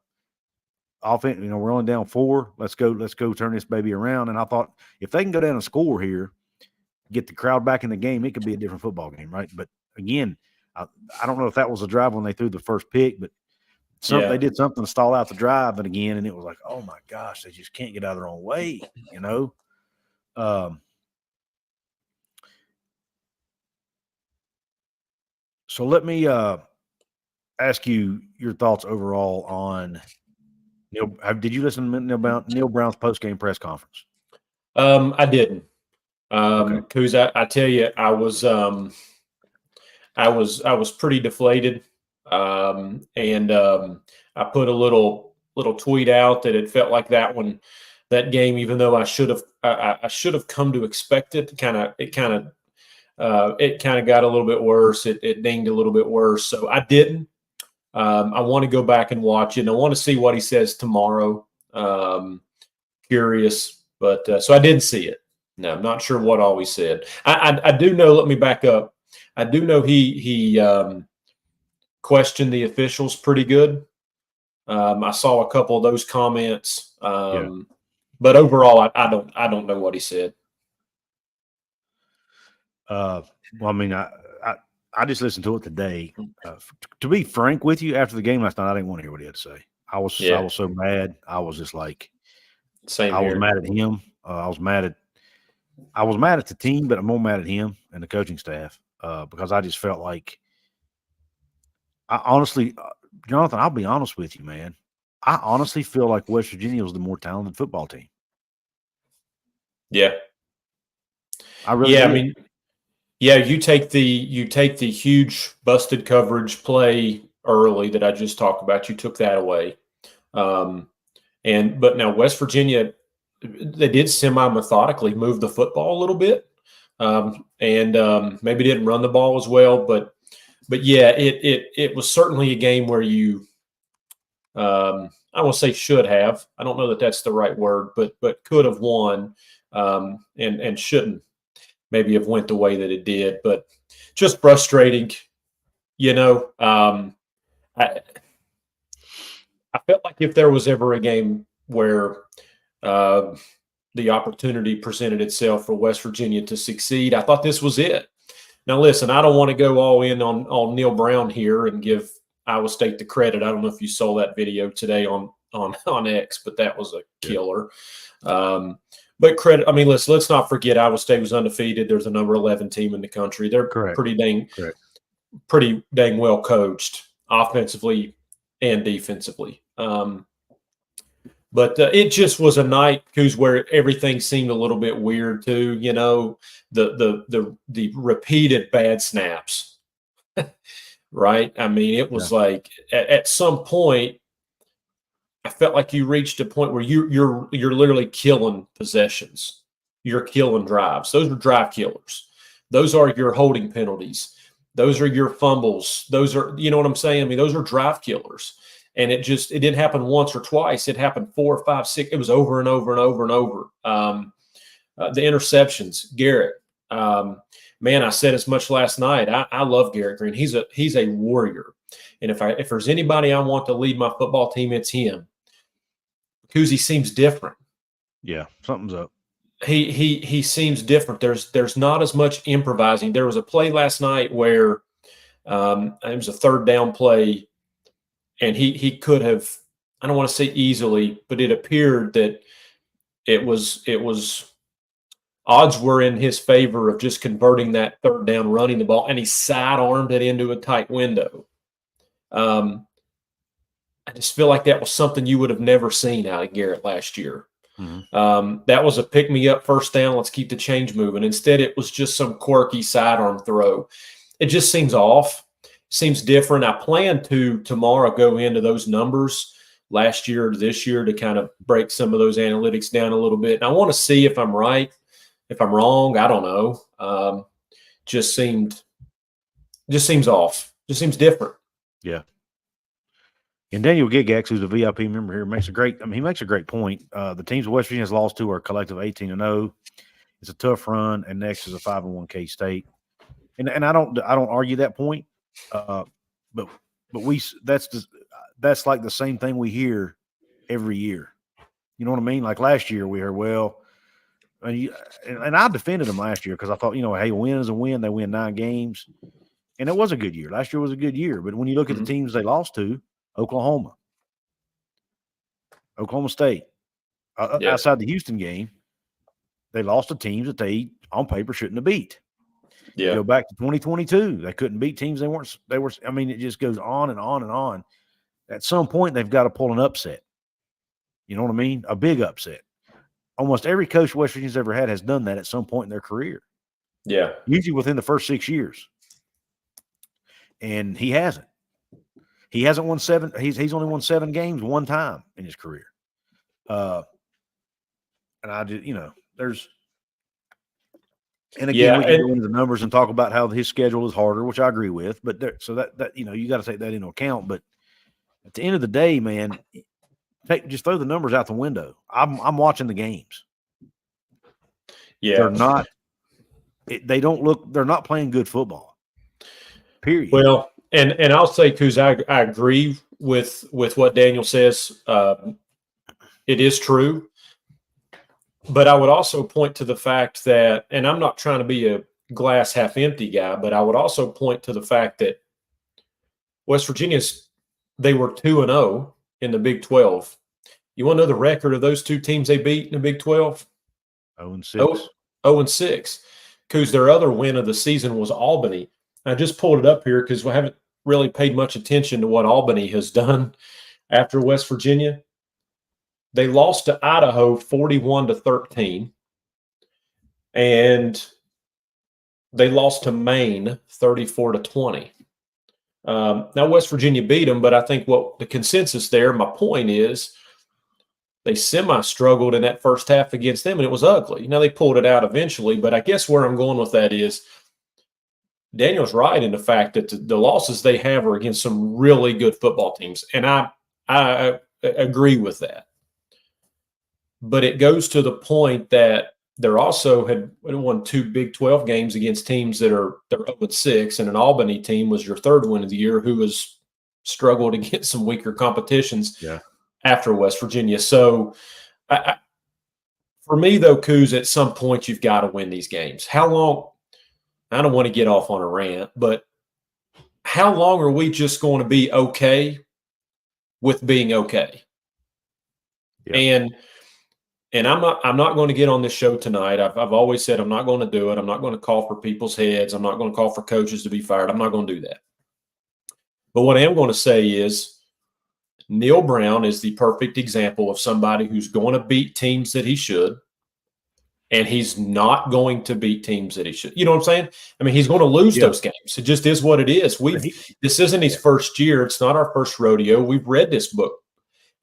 Speaker 1: Offense, we're only down 4. Let's go turn this baby around. And I thought, if they can go down and score here, get the crowd back in the game, it could be a different football game, right? But again, I don't know if that was a drive when they threw the first pick, but they did something to stall out the drive. And again, and it was like, oh my gosh, they just can't get out of their own way, So let me ask you your thoughts overall on Neil. Did you listen to Neil Brown's post-game press conference?
Speaker 2: I didn't.
Speaker 1: Okay.
Speaker 2: Couz, I tell you, I was pretty deflated, and I put a little tweet out that it felt like that game, even though I should have come to expect it. It kind of got a little bit worse. It dinged a little bit worse, so I didn't. I want to go back and watch it, and I want to see what he says tomorrow. Curious, but so I didn't see it. No, I'm not sure what all he said. I do know. Let me back up. I do know he questioned the officials pretty good. I saw a couple of those comments, but overall, I don't know what he said.
Speaker 1: Well, I mean, I just listened to it today. To be frank with you, after the game last night, I didn't want to hear what he had to say. I was so mad. I was just like,
Speaker 2: same.
Speaker 1: I was mad at him. I was mad at the team, but I'm more mad at him and the coaching staff because I just felt like, I honestly, Jonathan, I'll be honest with you, man. I honestly feel like West Virginia was the more talented football team.
Speaker 2: Yeah.
Speaker 1: I really did.
Speaker 2: I mean, you take the huge busted coverage play early that I just talked about. You took that away. But now West Virginia, they did semi-methodically move the football a little bit, and maybe didn't run the ball as well. But yeah, it was certainly a game where you, I won't say should have. I don't know that that's the right word, but could have won, and shouldn't maybe have went the way that it did. But just frustrating, I felt like if there was ever a game where the opportunity presented itself for West Virginia to succeed, I thought this was it. Now, listen, I don't want to go all in on Neil Brown here and give Iowa State the credit. I don't know if you saw that video today on X, but that was a killer. But credit, I mean, let's not forget Iowa State was undefeated. There's a number 11 team in the country. They're pretty dang well coached offensively and defensively. But it just was a night, Couz, where everything seemed a little bit weird too. The repeated bad snaps, right? I mean, it was like at some point, I felt like you reached a point where you're literally killing possessions. You're killing drives. Those are drive killers. Those are your holding penalties. Those are your fumbles. Those are, you know what I'm saying? I mean, those are drive killers. And it didn't happen once or twice. It happened 4, 5, 6. It was over and over and over and over. The interceptions, Garrett. Man, I said as much last night. I love Garrett Green. He's a warrior. And if there's anybody I want to lead my football team, it's him. Couz, he seems different.
Speaker 1: Yeah, something's up.
Speaker 2: He seems different. There's not as much improvising. There was a play last night where it was a third down play, and he could have, I don't want to say easily, but it appeared that it was odds were in his favor of just converting that third down, running the ball, and he sidearmed it into a tight window. I just feel like that was something you would have never seen out of Garrett last year. Mm-hmm. That was a pick-me-up first down. Let's keep the change moving. Instead, it was just some quirky sidearm throw. It just seems off, seems different. I plan to tomorrow go into those numbers last year to this year to kind of break some of those analytics down a little bit. And I want to see if I'm right, if I'm wrong. I don't know. Just seems off. Just seems different.
Speaker 1: Yeah. And Daniel Gigax, who's a VIP member here, makes a great point. The teams West Virginia has lost to are collective 18-0. It's a tough run, and next is a 5-1 K-State. And I don't argue that point. But that's like the same thing we hear every year. You know what I mean? Like last year we heard, well, and I defended them last year because I thought, hey, a win is a win. They win 9 games. And it was a good year. Last year was a good year. But when you look at the teams they lost to, Oklahoma State, outside the Houston game, they lost to teams that they, on paper, shouldn't have beat. Yeah. You go back to 2022, they couldn't beat teams they were. I mean, it just goes on and on and on. At some point, they've got to pull an upset. You know what I mean? A big upset. Almost every coach West Virginia's ever had has done that at some point in their career.
Speaker 2: Yeah.
Speaker 1: Usually within the first 6 years. And he hasn't. He hasn't won 7. He's only won 7 games one time in his career. And I did, there's. And again, we can go into the numbers and talk about how his schedule is harder, which I agree with. But so that you got to take that into account. But at the end of the day, man, just throw the numbers out the window. I'm watching the games. Yeah, they're not. They're not playing good football. Period.
Speaker 2: Well. And I'll say, Couz, I agree with what Daniel says. It is true. But I would also point to the fact that, and I'm not trying to be a glass half empty guy, but I would also point to the fact that West Virginia's, they were 2-0 in the Big 12. You want to know the record of those 2 teams they beat in the Big 12?
Speaker 1: 0-6.
Speaker 2: 0-6. Couz, their other win of the season was Albany. I just pulled it up here because we haven't really paid much attention to what Albany has done after West Virginia. They lost to Idaho 41-13, and they lost to Maine 34-20. Now West Virginia beat them, but I think what the consensus there, my point is, they semi-struggled in that first half against them, and it was ugly. Now they pulled it out eventually, but I guess where I'm going with that is Daniel's right in the fact that the losses they have are against some really good football teams, and I agree with that. But it goes to the point that they're also had won 2 Big 12 games against teams they're 0-6, and an Albany team was your 3rd win of the year, who has struggled against some weaker competitions after West Virginia. So, for me though, Couz, at some point you've got to win these games. How long? I don't want to get off on a rant, but how long are we just going to be okay with being okay? Yeah. And I'm not going to get on this show tonight. I've always said I'm not going to do it. I'm not going to call for people's heads. I'm not going to call for coaches to be fired. I'm not going to do that. But what I am going to say is Neil Brown is the perfect example of somebody who's going to beat teams that he should. And he's not going to beat teams that he should. You know what I'm saying? I mean, he's going to lose those games. It just is what it is. This isn't his first year. It's not our first rodeo. We've read this book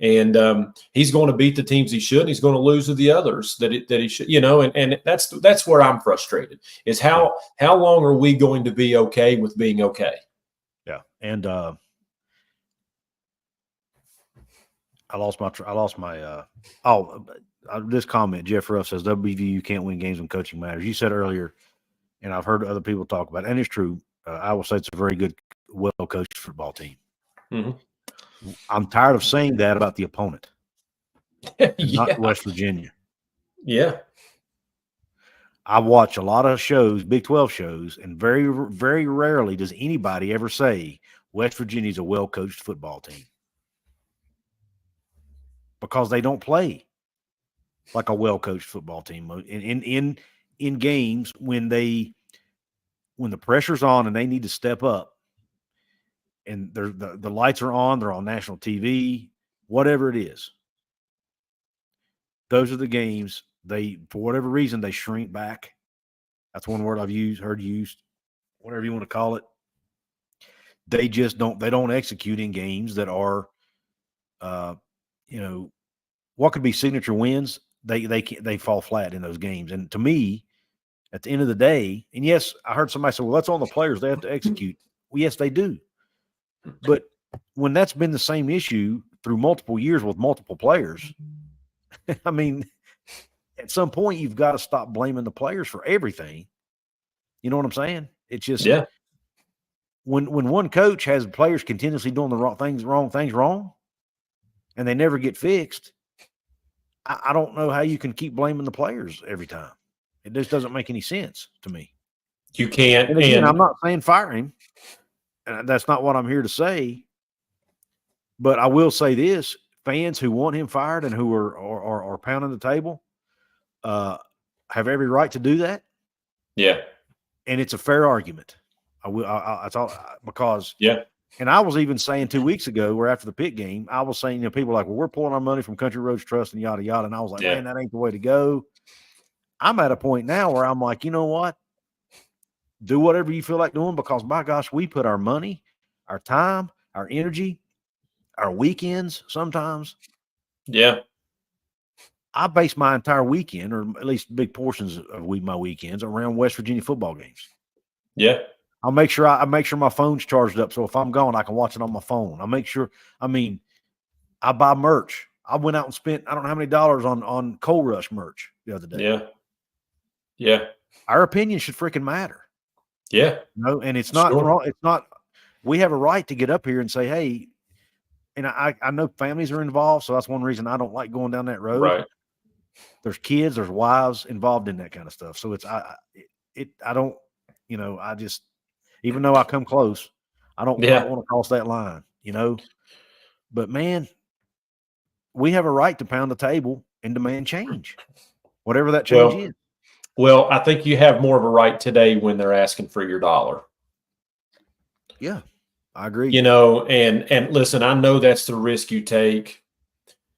Speaker 2: And he's going to beat the teams he should, and he's going to lose to the others that he should, and that's where I'm frustrated, is how long are we going to be okay with being okay?
Speaker 1: Yeah. And this comment, Jeff Ruff says, WVU can't win games when coaching matters. You said earlier, and I've heard other people talk about it, and it's true, Iowa State's a very good, well-coached football team.
Speaker 2: Mm-hmm.
Speaker 1: I'm tired of saying that about the opponent, not West Virginia.
Speaker 2: Yeah.
Speaker 1: I watch a lot of shows, Big 12 shows, and very, very rarely does anybody ever say West Virginia's a well-coached football team, because they don't play like a well-coached football team in games when the pressure's on and they need to step up, and the lights are on, they're on national TV, whatever it is. Those are the games for whatever reason, they shrink back. That's one word I've heard used, whatever you want to call it. They just don't execute in games that are, what could be signature wins. They fall flat in those games. And to me, at the end of the day, and yes, I heard somebody say, well, that's on the players. They have to execute. Well, yes, they do. But when that's been the same issue through multiple years with multiple players, I mean, at some point you've got to stop blaming the players for everything. You know what I'm saying? It's just when one coach has players continuously doing the wrong things wrong, and they never get fixed, I don't know how you can keep blaming the players every time. It just doesn't make any sense to me.
Speaker 2: You can't.
Speaker 1: And again, I'm not saying fire him. That's not what I'm here to say. But I will say this: fans who want him fired and who are pounding the table have every right to do that.
Speaker 2: Yeah.
Speaker 1: And it's a fair argument. Because and I was even saying 2 weeks ago, where after the Pitt game, I was saying, people are like, well, we're pulling our money from Country Roads Trust and yada yada. And I was like, man, that ain't the way to go. I'm at a point now where I'm like, you know what? Do whatever you feel like doing, because my gosh, we put our money, our time, our energy, our weekends sometimes.
Speaker 2: Yeah.
Speaker 1: I base my entire weekend, or at least big portions of my weekends, around West Virginia football games.
Speaker 2: Yeah.
Speaker 1: I make sure my phone's charged up, so if I'm gone, I can watch it on my phone. I buy merch. I went out and spent I don't know how many dollars on Coal Rush merch the other day.
Speaker 2: Yeah. Yeah.
Speaker 1: Our opinion should freaking matter.
Speaker 2: Yeah.
Speaker 1: And it's not wrong. It's not. We have a right to get up here and say, hey, and I know families are involved, so that's one reason I don't like going down that road.
Speaker 2: Right.
Speaker 1: There's kids, there's wives involved in that kind of stuff. So I just, even though I come close, I don't want to cross that line, But man, we have a right to pound the table and demand change, whatever that change is.
Speaker 2: Well, I think you have more of a right today when they're asking for your dollar.
Speaker 1: Yeah, I agree.
Speaker 2: And listen, I know that's the risk you take,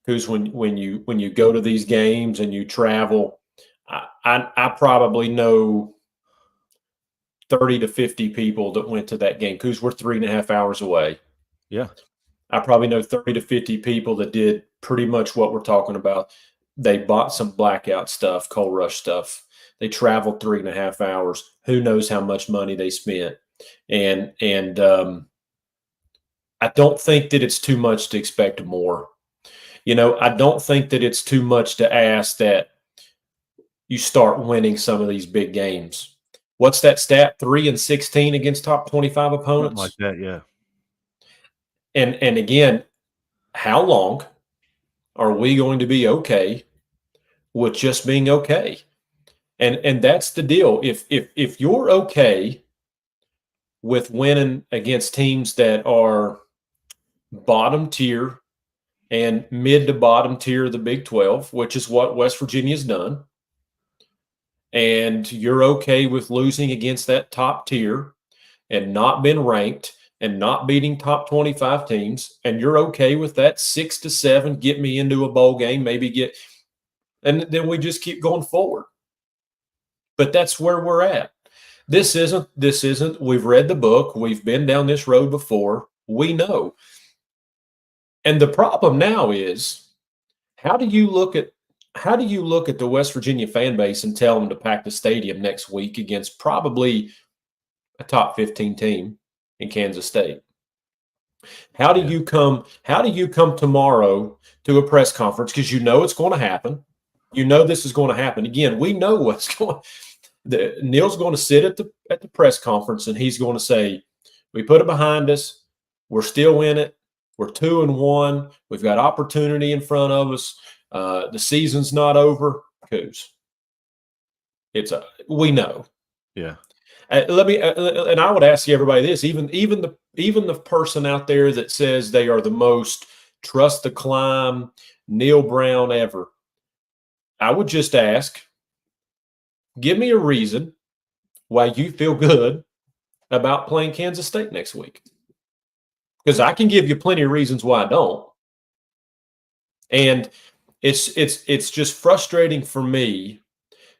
Speaker 2: because when you go to these games and you travel, I probably know 30 to 50 people that went to that game, because we're 3.5 hours away.
Speaker 1: Yeah.
Speaker 2: I probably know 30 to 50 people that did pretty much what we're talking about. They bought some blackout stuff, Coal Rush stuff. They traveled 3.5 hours. Who knows how much money they spent? And I don't think that it's too much to expect more. I don't think that it's too much to ask that you start winning some of these big games. What's that stat? 3-16 against top 25 opponents?
Speaker 1: Something like that, yeah.
Speaker 2: And again, how long are we going to be okay with just being okay? And that's the deal. If you're okay with winning against teams that are bottom tier and mid to bottom tier of the Big 12, which is what West Virginia's done, and you're okay with losing against that top tier and not been ranked and not beating top 25 teams, and you're okay with that 6-7, get me into a bowl game, and then we just keep going forward. But that's where we're at. This isn't, we've read the book. We've been down this road before. We know. And the problem now is, how do you look at the West Virginia fan base and tell them to pack the stadium next week against probably a top 15 team in Kansas State? How do you come tomorrow to a press conference, because you know it's going to happen? You know this is going to happen. Again, we know what's going. Neil's going to sit at the press conference and he's going to say, "We put it behind us. We're still in it. We're 2-1. We've got opportunity in front of us. The season's not over." Couz. We know.
Speaker 1: Yeah.
Speaker 2: Let me, and I would ask everybody this: even the person out there that says they are the most trust the climb Neil Brown ever, I would just ask, give me a reason why you feel good about playing Kansas State next week, because I can give you plenty of reasons why I don't. And it's just frustrating for me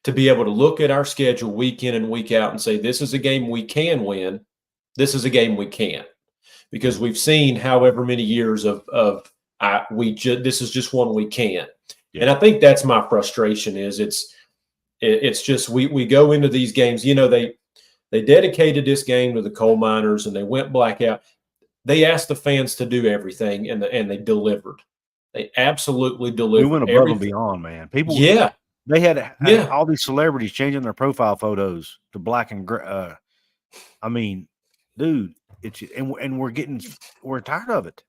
Speaker 2: to be able to look at our schedule week in and week out and say, this is a game we can win. This is a game we can't, because we've seen however many years of this is just one we can't. Yeah. And I think that's my frustration. Is it's just we go into these games. You know, they dedicated this game to the coal miners and they went blackout. They asked the fans to do everything and they delivered. They absolutely delivered.
Speaker 1: We went above and beyond, man. People,
Speaker 2: yeah.
Speaker 1: They had all these celebrities changing their profile photos to black and gray. I mean, dude, and we're tired of it.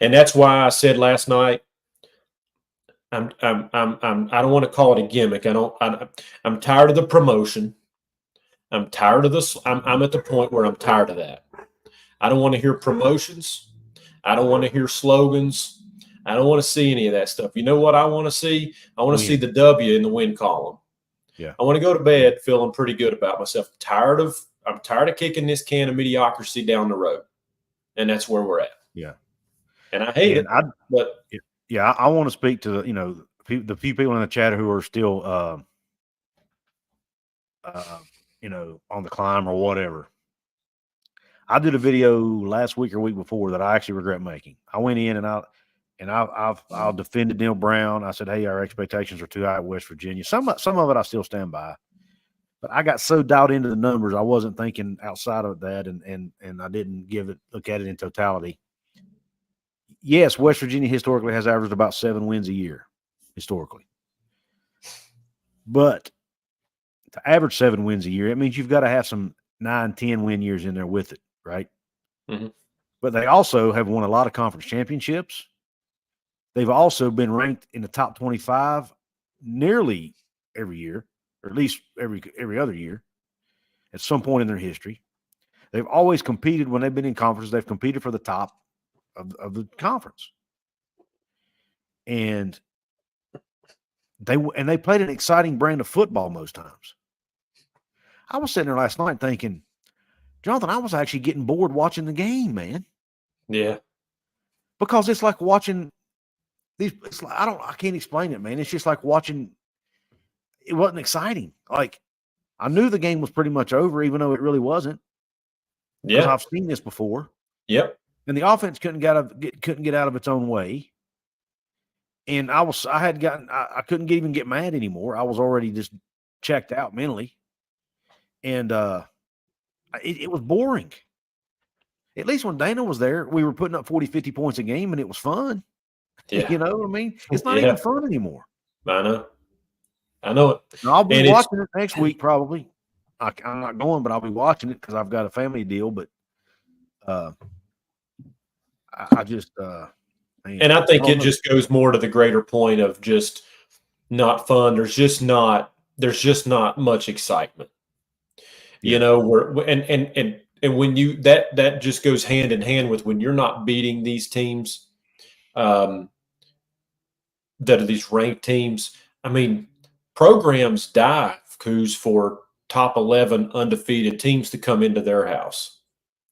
Speaker 2: And that's why I said last night, I don't want to call it a gimmick. I'm tired of the promotion. I'm tired of this. I'm at the point where I'm tired of that. I don't want to hear promotions. I don't want to hear slogans. I don't want to see any of that stuff. You know what I want to see? I want to see the W in the win column.
Speaker 1: Yeah.
Speaker 2: I want to go to bed feeling pretty good about myself. I'm tired of kicking this can of mediocrity down the road. And that's where we're at.
Speaker 1: Yeah.
Speaker 2: And I hate it. But
Speaker 1: yeah, I want to speak to the few people in the chat who are still on the climb or whatever. I did a video last week or week before that I actually regret making. I went in and I've defended Neil Brown. I said, hey, our expectations are too high at West Virginia. Some of it I still stand by, but I got so dialed into the numbers, I wasn't thinking outside of that, and I didn't look at it in totality. Yes, West Virginia historically has averaged about 7 wins a year, historically. But to average 7 wins a year, it means you've got to have some 9, 10 win years in there with it, right?
Speaker 2: Mm-hmm.
Speaker 1: But they also have won a lot of conference championships. They've also been ranked in the top 25 nearly every year, or at least every other year at some point in their history. They've always competed when they've been in conferences. They've competed for the top of the conference. And they played an exciting brand of football most times. I was sitting there last night thinking, Jonathan, I was actually getting bored watching the game, man.
Speaker 2: Yeah.
Speaker 1: Because it's like watching these. I can't explain it, man. It's just like watching. It wasn't exciting. Like, I knew the game was pretty much over, even though it really wasn't. Because I've seen this before.
Speaker 2: Yep.
Speaker 1: And the offense couldn't get out of its own way. And I couldn't even get mad anymore. I was already just checked out mentally. And it was boring. At least when Dana was there, we were putting up 40, 50 points a game, and it was fun.
Speaker 2: Yeah.
Speaker 1: You know what I mean? It's not even fun anymore.
Speaker 2: I know it.
Speaker 1: Now, I'll be watching it next week probably. I'm not going, but I'll be watching it because I've got a family deal. But I just
Speaker 2: and I think it just goes more to the greater point of just not fun. There's just not much excitement.
Speaker 1: Yeah.
Speaker 2: You know, and when you that just goes hand in hand with when you're not beating these teams that are these ranked teams. I mean, programs dive, Couz, for top 11 undefeated teams to come into their house.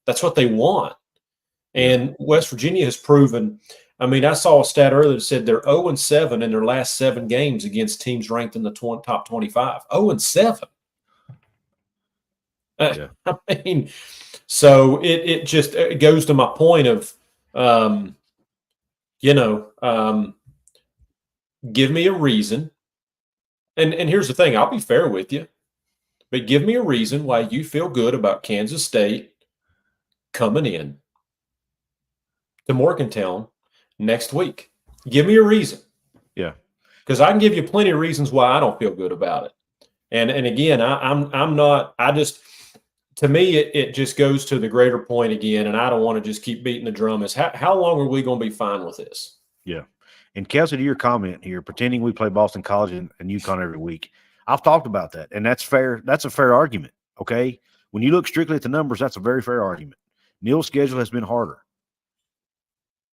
Speaker 2: That's what they want. And West Virginia has proven. I mean, I saw a stat earlier that said they're 0-7 in their last 7 games against teams ranked in the top 25. 0-7. I mean, so it just goes to my point of you know, give me a reason. And here's the thing, I'll be fair with you, but give me a reason why you feel good about Kansas State coming in to Morgantown next week. Give me a reason.
Speaker 1: Yeah.
Speaker 2: Because I can give you plenty of reasons why I don't feel good about it. And again, I'm not, to me, it just goes to the greater point again, and I don't want to just keep beating the drum, is how long are we going to be fine with this?
Speaker 1: Yeah. And Kelsey, to your comment here, pretending we play Boston College and UConn every week, I've talked about that, and that's fair. That's a fair argument, okay? When you look strictly at the numbers, that's a very fair argument. Neil's schedule has been harder.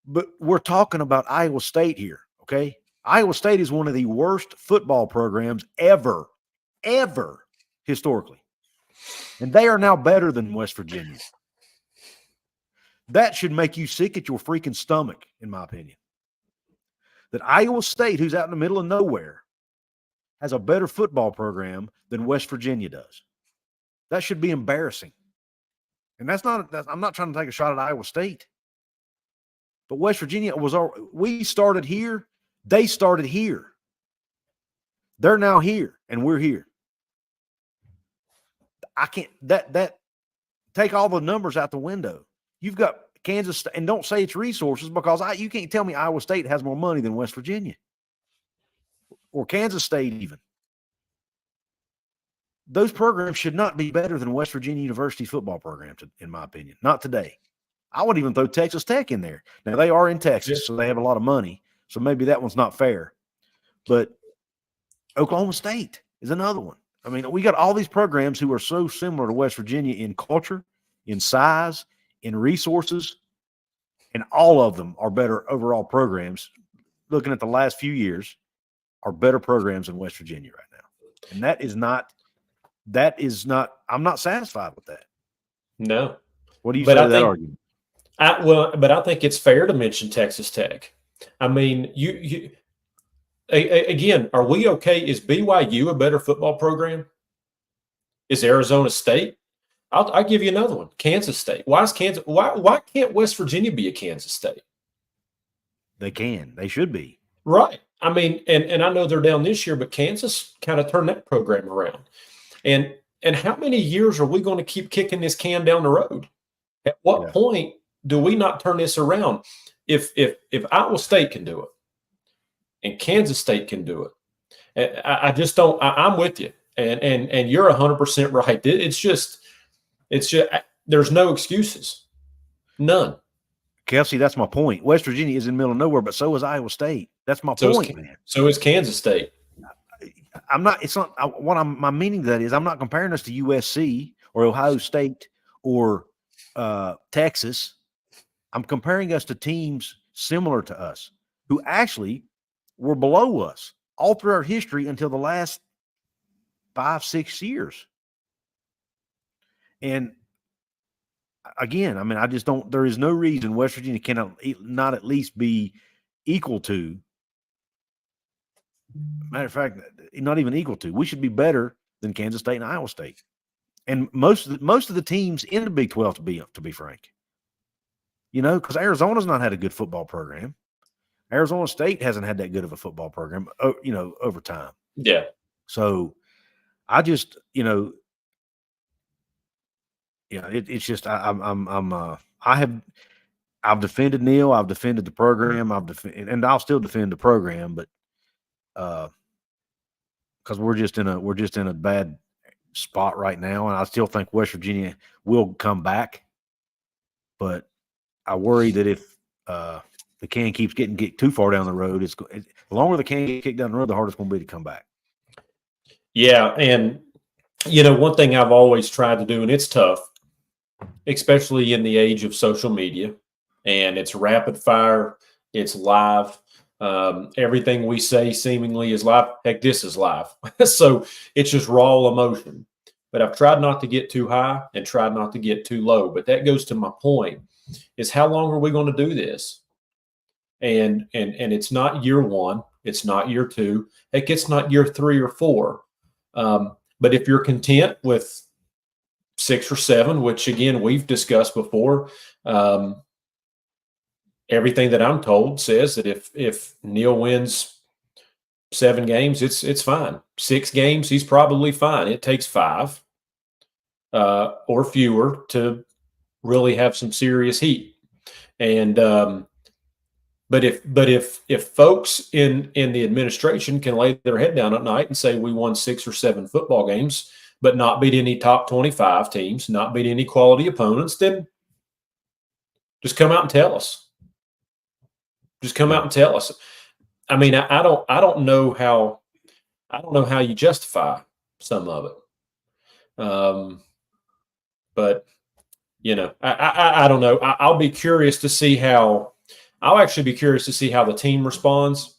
Speaker 1: But we're talking about Iowa State here, okay? Iowa State is one of the worst football programs ever historically. And they are now better than West Virginia. That should make you sick at your freaking stomach, in my opinion. That Iowa State, who's out in the middle of nowhere, has a better football program than West Virginia does. That should be embarrassing. And I'm not trying to take a shot at Iowa State. But West Virginia we started here. They started here. They're now here, and we're here. I can't take all the numbers out the window. You've got Kansas State, and don't say it's resources, because you can't tell me Iowa State has more money than West Virginia or Kansas State even. Those programs should not be better than West Virginia University's football program, in my opinion. Not today. I would even throw Texas Tech in there. Now, they are in Texas, so they have a lot of money, so maybe that one's not fair. But Oklahoma State is another one. I mean, we got all these programs who are so similar to West Virginia in culture, in size, in resources, and all of them are better overall programs. Looking at the last few years, are better programs than West Virginia right now. And that is not, I'm not satisfied with that.
Speaker 2: No.
Speaker 1: What do you say to that argument?
Speaker 2: But I think it's fair to mention Texas Tech. I mean, again, are we okay? Is BYU a better football program? Is Arizona State? I'll give you another one. Kansas State. Why can't West Virginia be a Kansas State?
Speaker 1: They can. They should be.
Speaker 2: Right. I mean, and I know they're down this year, but Kansas kind of turned that program around. And how many years are we going to keep kicking this can down the road? At what point do we not turn this around? If Iowa State can do it and Kansas State can do it, I just don't. I'm with you, and you're 100% right. It's just there's no excuses, none.
Speaker 1: Kelsey, that's my point. West Virginia is in the middle of nowhere, but so is Iowa State. That's my point, man.
Speaker 2: So is Kansas State.
Speaker 1: I'm not. It's not. My meaning to that is I'm not comparing us to USC or Ohio State or Texas. I'm comparing us to teams similar to us who actually were below us all through our history until the last 5-6 years. And again, I mean, I just don't. There is no reason West Virginia cannot not at least be equal to. Matter of fact, not even equal to. We should be better than Kansas State and Iowa State, and most of the teams in the Big 12. To be frank, you know, because Arizona's not had a good football program. Arizona State hasn't had that good of a football program, you know, over time.
Speaker 2: Yeah.
Speaker 1: So I just, you know, yeah, it's just I've defended Neil, I've defended the program, and I'll still defend the program, but because we're just in a bad spot right now, and I still think West Virginia will come back, but I worry that if the can keeps getting too far down the road, the longer the can get kicked down the road, the harder it's going to be to come back.
Speaker 2: Yeah, and you know, one thing I've always tried to do, and it's tough, especially in the age of social media, and it's rapid fire, it's live. Everything we say seemingly is live. Heck, this is live. So it's just raw emotion. But I've tried not to get too high and tried not to get too low. But that goes to my point, is how long are we going to do this? And it's not year one. It's not year two. Heck, it's not year 3 or 4. But if you're content with 6 or 7, which again we've discussed before, everything that I'm told says that if Neil wins 7 games, it's fine. 6 games, he's probably fine. It takes 5 or fewer to really have some serious heat. And but if folks in the administration can lay their head down at night and say we won 6 or 7 football games, but not beat any top 25 teams, not beat any quality opponents, then just come out and tell us. Just come out and tell us. I mean, I don't know how you justify some of it. But you know, I don't know. I'll be curious to see how. I'll actually be curious to see how the team responds.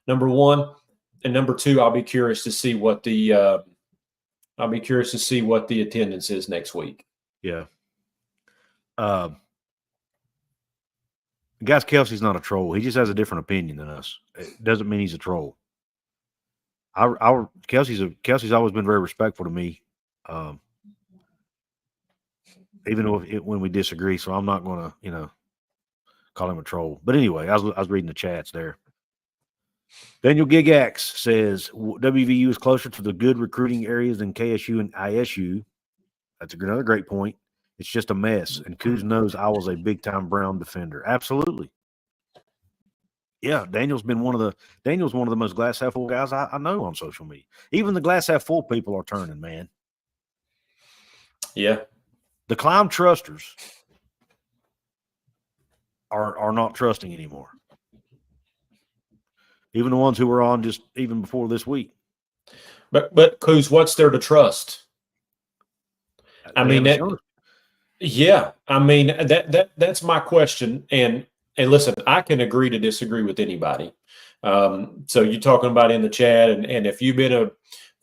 Speaker 2: Number one, and number two, I'll be curious to see what the attendance is next week.
Speaker 1: Yeah. Guys, Kelsey's not a troll. He just has a different opinion than us. It doesn't mean he's a troll. Kelsey's always been very respectful to me, even when we disagree. So I'm not going to, call him a troll. But anyway, I was reading the chats there. Daniel Gigax says WVU is closer to the good recruiting areas than KSU and ISU. That's another great point. It's just a mess. And Couz knows I was a big-time Brown defender. Absolutely. Yeah, Daniel's one of the most glass half full guys I know on social media. Even the glass half full people are turning, man.
Speaker 2: Yeah.
Speaker 1: The clown trusters are not trusting anymore. Even the ones who were on just even before this week.
Speaker 2: But Couz, what's there to trust? I mean, yeah. I mean, that's my question. And listen, I can agree to disagree with anybody. So you're talking about in the chat, and if you've been a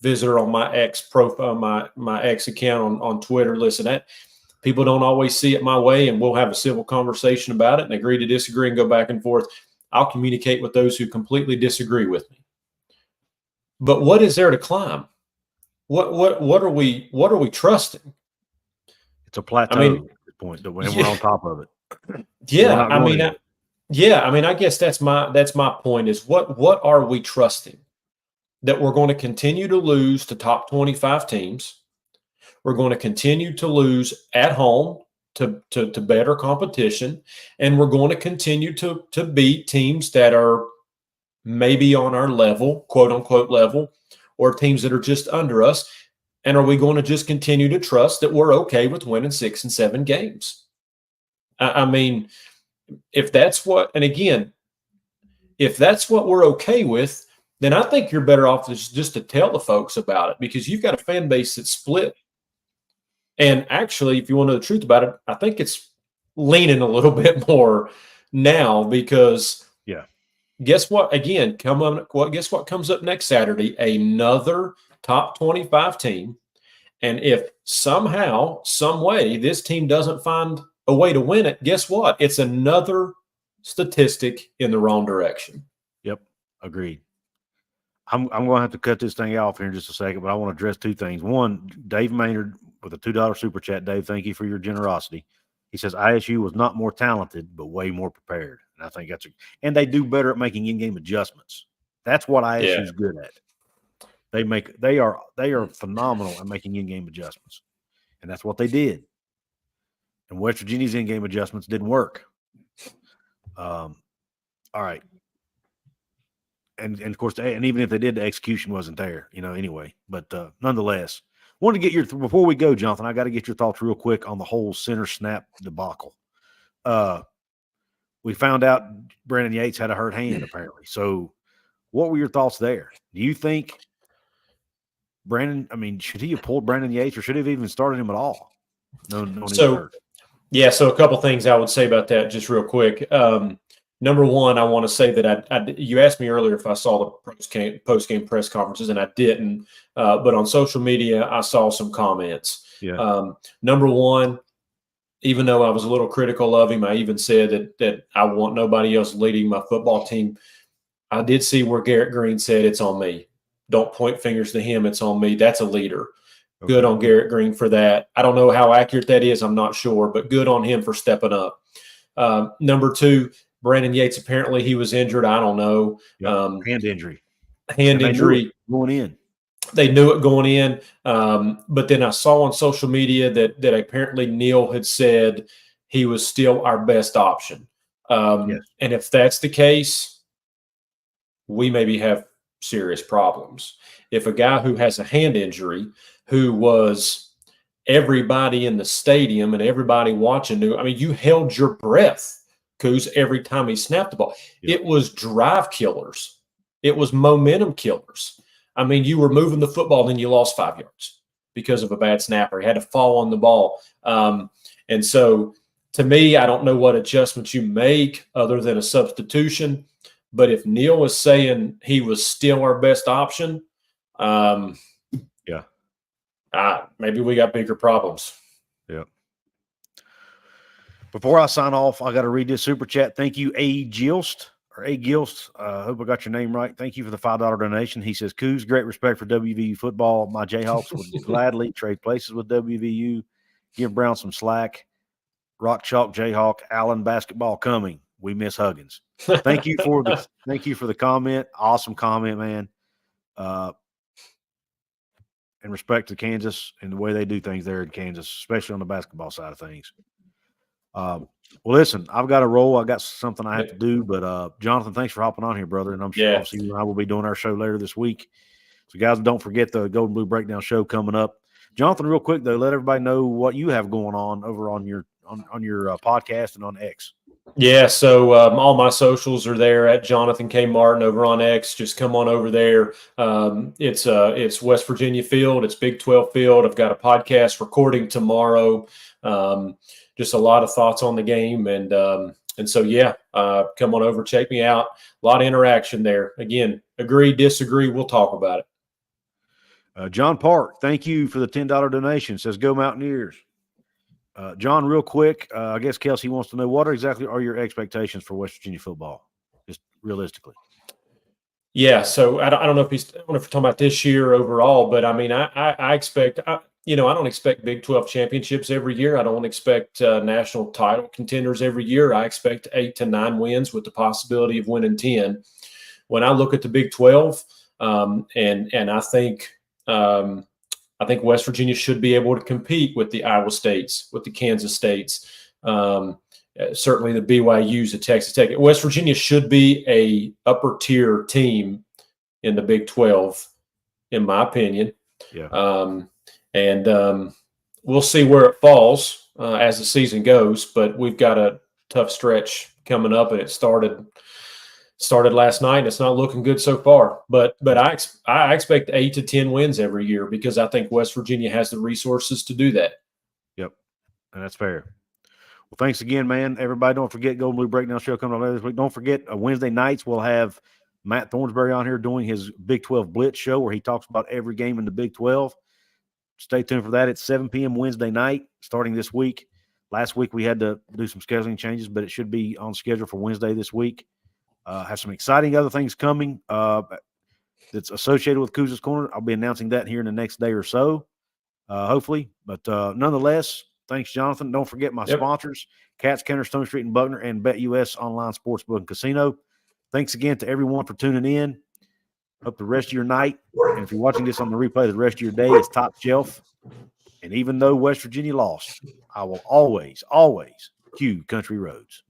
Speaker 2: visitor on my ex profile, my ex account on Twitter, listen, people don't always see it my way, and we'll have a civil conversation about it and agree to disagree and go back and forth. I'll communicate with those who completely disagree with me. But what is there to climb? What are we trusting?
Speaker 1: It's a plateau at this point, and we're on top of it.
Speaker 2: Yeah, I mean, I guess that's my point is what are we trusting? That we're going to continue to lose to top 25 teams. We're going to continue to lose at home to better competition, and we're going to continue to beat teams that are maybe on our level, quote unquote level, or teams that are just under us. And are we going to just continue to trust that we're okay with winning 6 and 7 games? I mean, if that's what we're okay with, then I think you're better off just to tell the folks about it, because you've got a fan base that's split. And actually, if you want to know the truth about it, I think it's leaning a little bit more now, because guess what? Again, guess what comes up next Saturday? Another top 25 team. And if somehow, some way, this team doesn't find a way to win it, guess what? It's another statistic in the wrong direction.
Speaker 1: Yep, agreed. I'm going to have to cut this thing off here in just a second, but I want to address 2 things. One, Dave Maynard with a $2 super chat. Dave, thank you for your generosity. He says ISU was not more talented, but way more prepared. And I think and they do better at making in-game adjustments. That's what ISU is good at. They are phenomenal at making in-game adjustments. And that's what they did. And West Virginia's in-game adjustments didn't work. All right. And of course, and even if they did, the execution wasn't there, anyway. But nonetheless, wanted to get before we go, Jonathan, I got to get your thoughts real quick on the whole center snap debacle. We found out Brandon Yates had a hurt hand, apparently. So what were your thoughts there? Do you think should he have pulled Brandon Yates, or should he have even started him at all? No,
Speaker 2: so a couple things I would say about that just real quick. Number one, I want to say that you asked me earlier if I saw the post-game press conferences, and I didn't. But on social media, I saw some comments.
Speaker 1: Yeah.
Speaker 2: Number one, even though I was a little critical of him, I even said that I want nobody else leading my football team. I did see where Garrett Green said, "It's on me. Don't point fingers to him. It's on me." That's a leader. Okay. Good on Garrett Green for that. I don't know how accurate that is. I'm not sure, but good on him for stepping up. Number two, Brandon Yates, apparently he was injured. I don't know.
Speaker 1: Hand injury.
Speaker 2: Hand injury.
Speaker 1: Going in.
Speaker 2: They knew it going in. But then I saw on social media that apparently Neil had said he was still our best option.
Speaker 1: Yes.
Speaker 2: And if that's the case, we maybe have serious problems. If a guy who has a hand injury, who was everybody in the stadium and everybody watching knew, I mean, you held your breath, Couz, every time he snapped the ball.
Speaker 1: Yep.
Speaker 2: It was drive killers. It was momentum killers. I mean, you were moving the football, then you lost 5 yards because of a bad snapper. He had to fall on the ball. And so, to me, I don't know what adjustments you make other than a substitution. But if Neil was saying he was still our best option, maybe we got bigger problems.
Speaker 1: Yeah. Before I sign off, I got to read this super chat. Thank you, A. Gilst. Hope I got your name right. Thank you for the $5 donation. He says, Couz, great respect for WVU football. My Jayhawks would gladly trade places with WVU. Give Brown some slack. Rock Chalk Jayhawk, Allen basketball coming. We miss Huggins. Thank you for the comment. Awesome comment, man. And respect to Kansas and the way they do things there in Kansas, especially on the basketball side of things. Well, listen, I've got to roll. I got something I have to do, but Jonathan, thanks for hopping on here, brother. And I'm sure obviously you and I will be doing our show later this week. So, guys, don't forget the Gold and Blue Breakdown show coming up. Jonathan, real quick though, let everybody know what you have going on over on your podcast and on X.
Speaker 2: Yeah, so all my socials are there at Jonathan K. Martin over on X. Just come on over there. It's West Virginia field. It's Big 12 field. I've got a podcast recording tomorrow. Just a lot of thoughts on the game. And so, come on over, check me out. A lot of interaction there. Again, agree, disagree, we'll talk about it.
Speaker 1: John Park, thank you for the $10 donation. Says, go Mountaineers. John, real quick, I guess Kelsey wants to know, what exactly are your expectations for West Virginia football, just realistically?
Speaker 2: Yeah, so I don't know if we're talking about this year overall, but I mean, I expect, I don't expect Big 12 championships every year. I don't expect national title contenders every year. I expect 8 to 9 wins with the possibility of winning 10. When I look at the Big 12, and I think West Virginia should be able to compete with the Iowa States, with the Kansas States, certainly the BYUs, the Texas Tech. West Virginia should be a upper tier team in the Big 12, in my opinion.
Speaker 1: Yeah.
Speaker 2: We'll see where it falls as the season goes, but we've got a tough stretch coming up, and it started last night, and it's not looking good so far. But I expect 8 to 10 wins every year because I think West Virginia has the resources to do that.
Speaker 1: Yep, and that's fair. Well, thanks again, man. Everybody, don't forget Gold and Blue Breakdown show coming up later this week. Don't forget Wednesday nights we'll have Matt Thornsberry on here doing his Big 12 Blitz show where he talks about every game in the Big 12. Stay tuned for that. It's 7 p.m. Wednesday night starting this week. Last week we had to do some scheduling changes, but it should be on schedule for Wednesday this week. Have some exciting other things coming that's associated with Couz's Corner. I'll be announcing that here in the next day or so, hopefully. But nonetheless, thanks, Jonathan. Don't forget my sponsors, Cats, Counter, Stone Street, and Buckner, and BetUS Online Sportsbook and Casino. Thanks again to everyone for tuning in. Hope the rest of your night, and if you're watching this on the replay, the rest of your day is top shelf. And even though West Virginia lost, I will always, always cue Country Roads.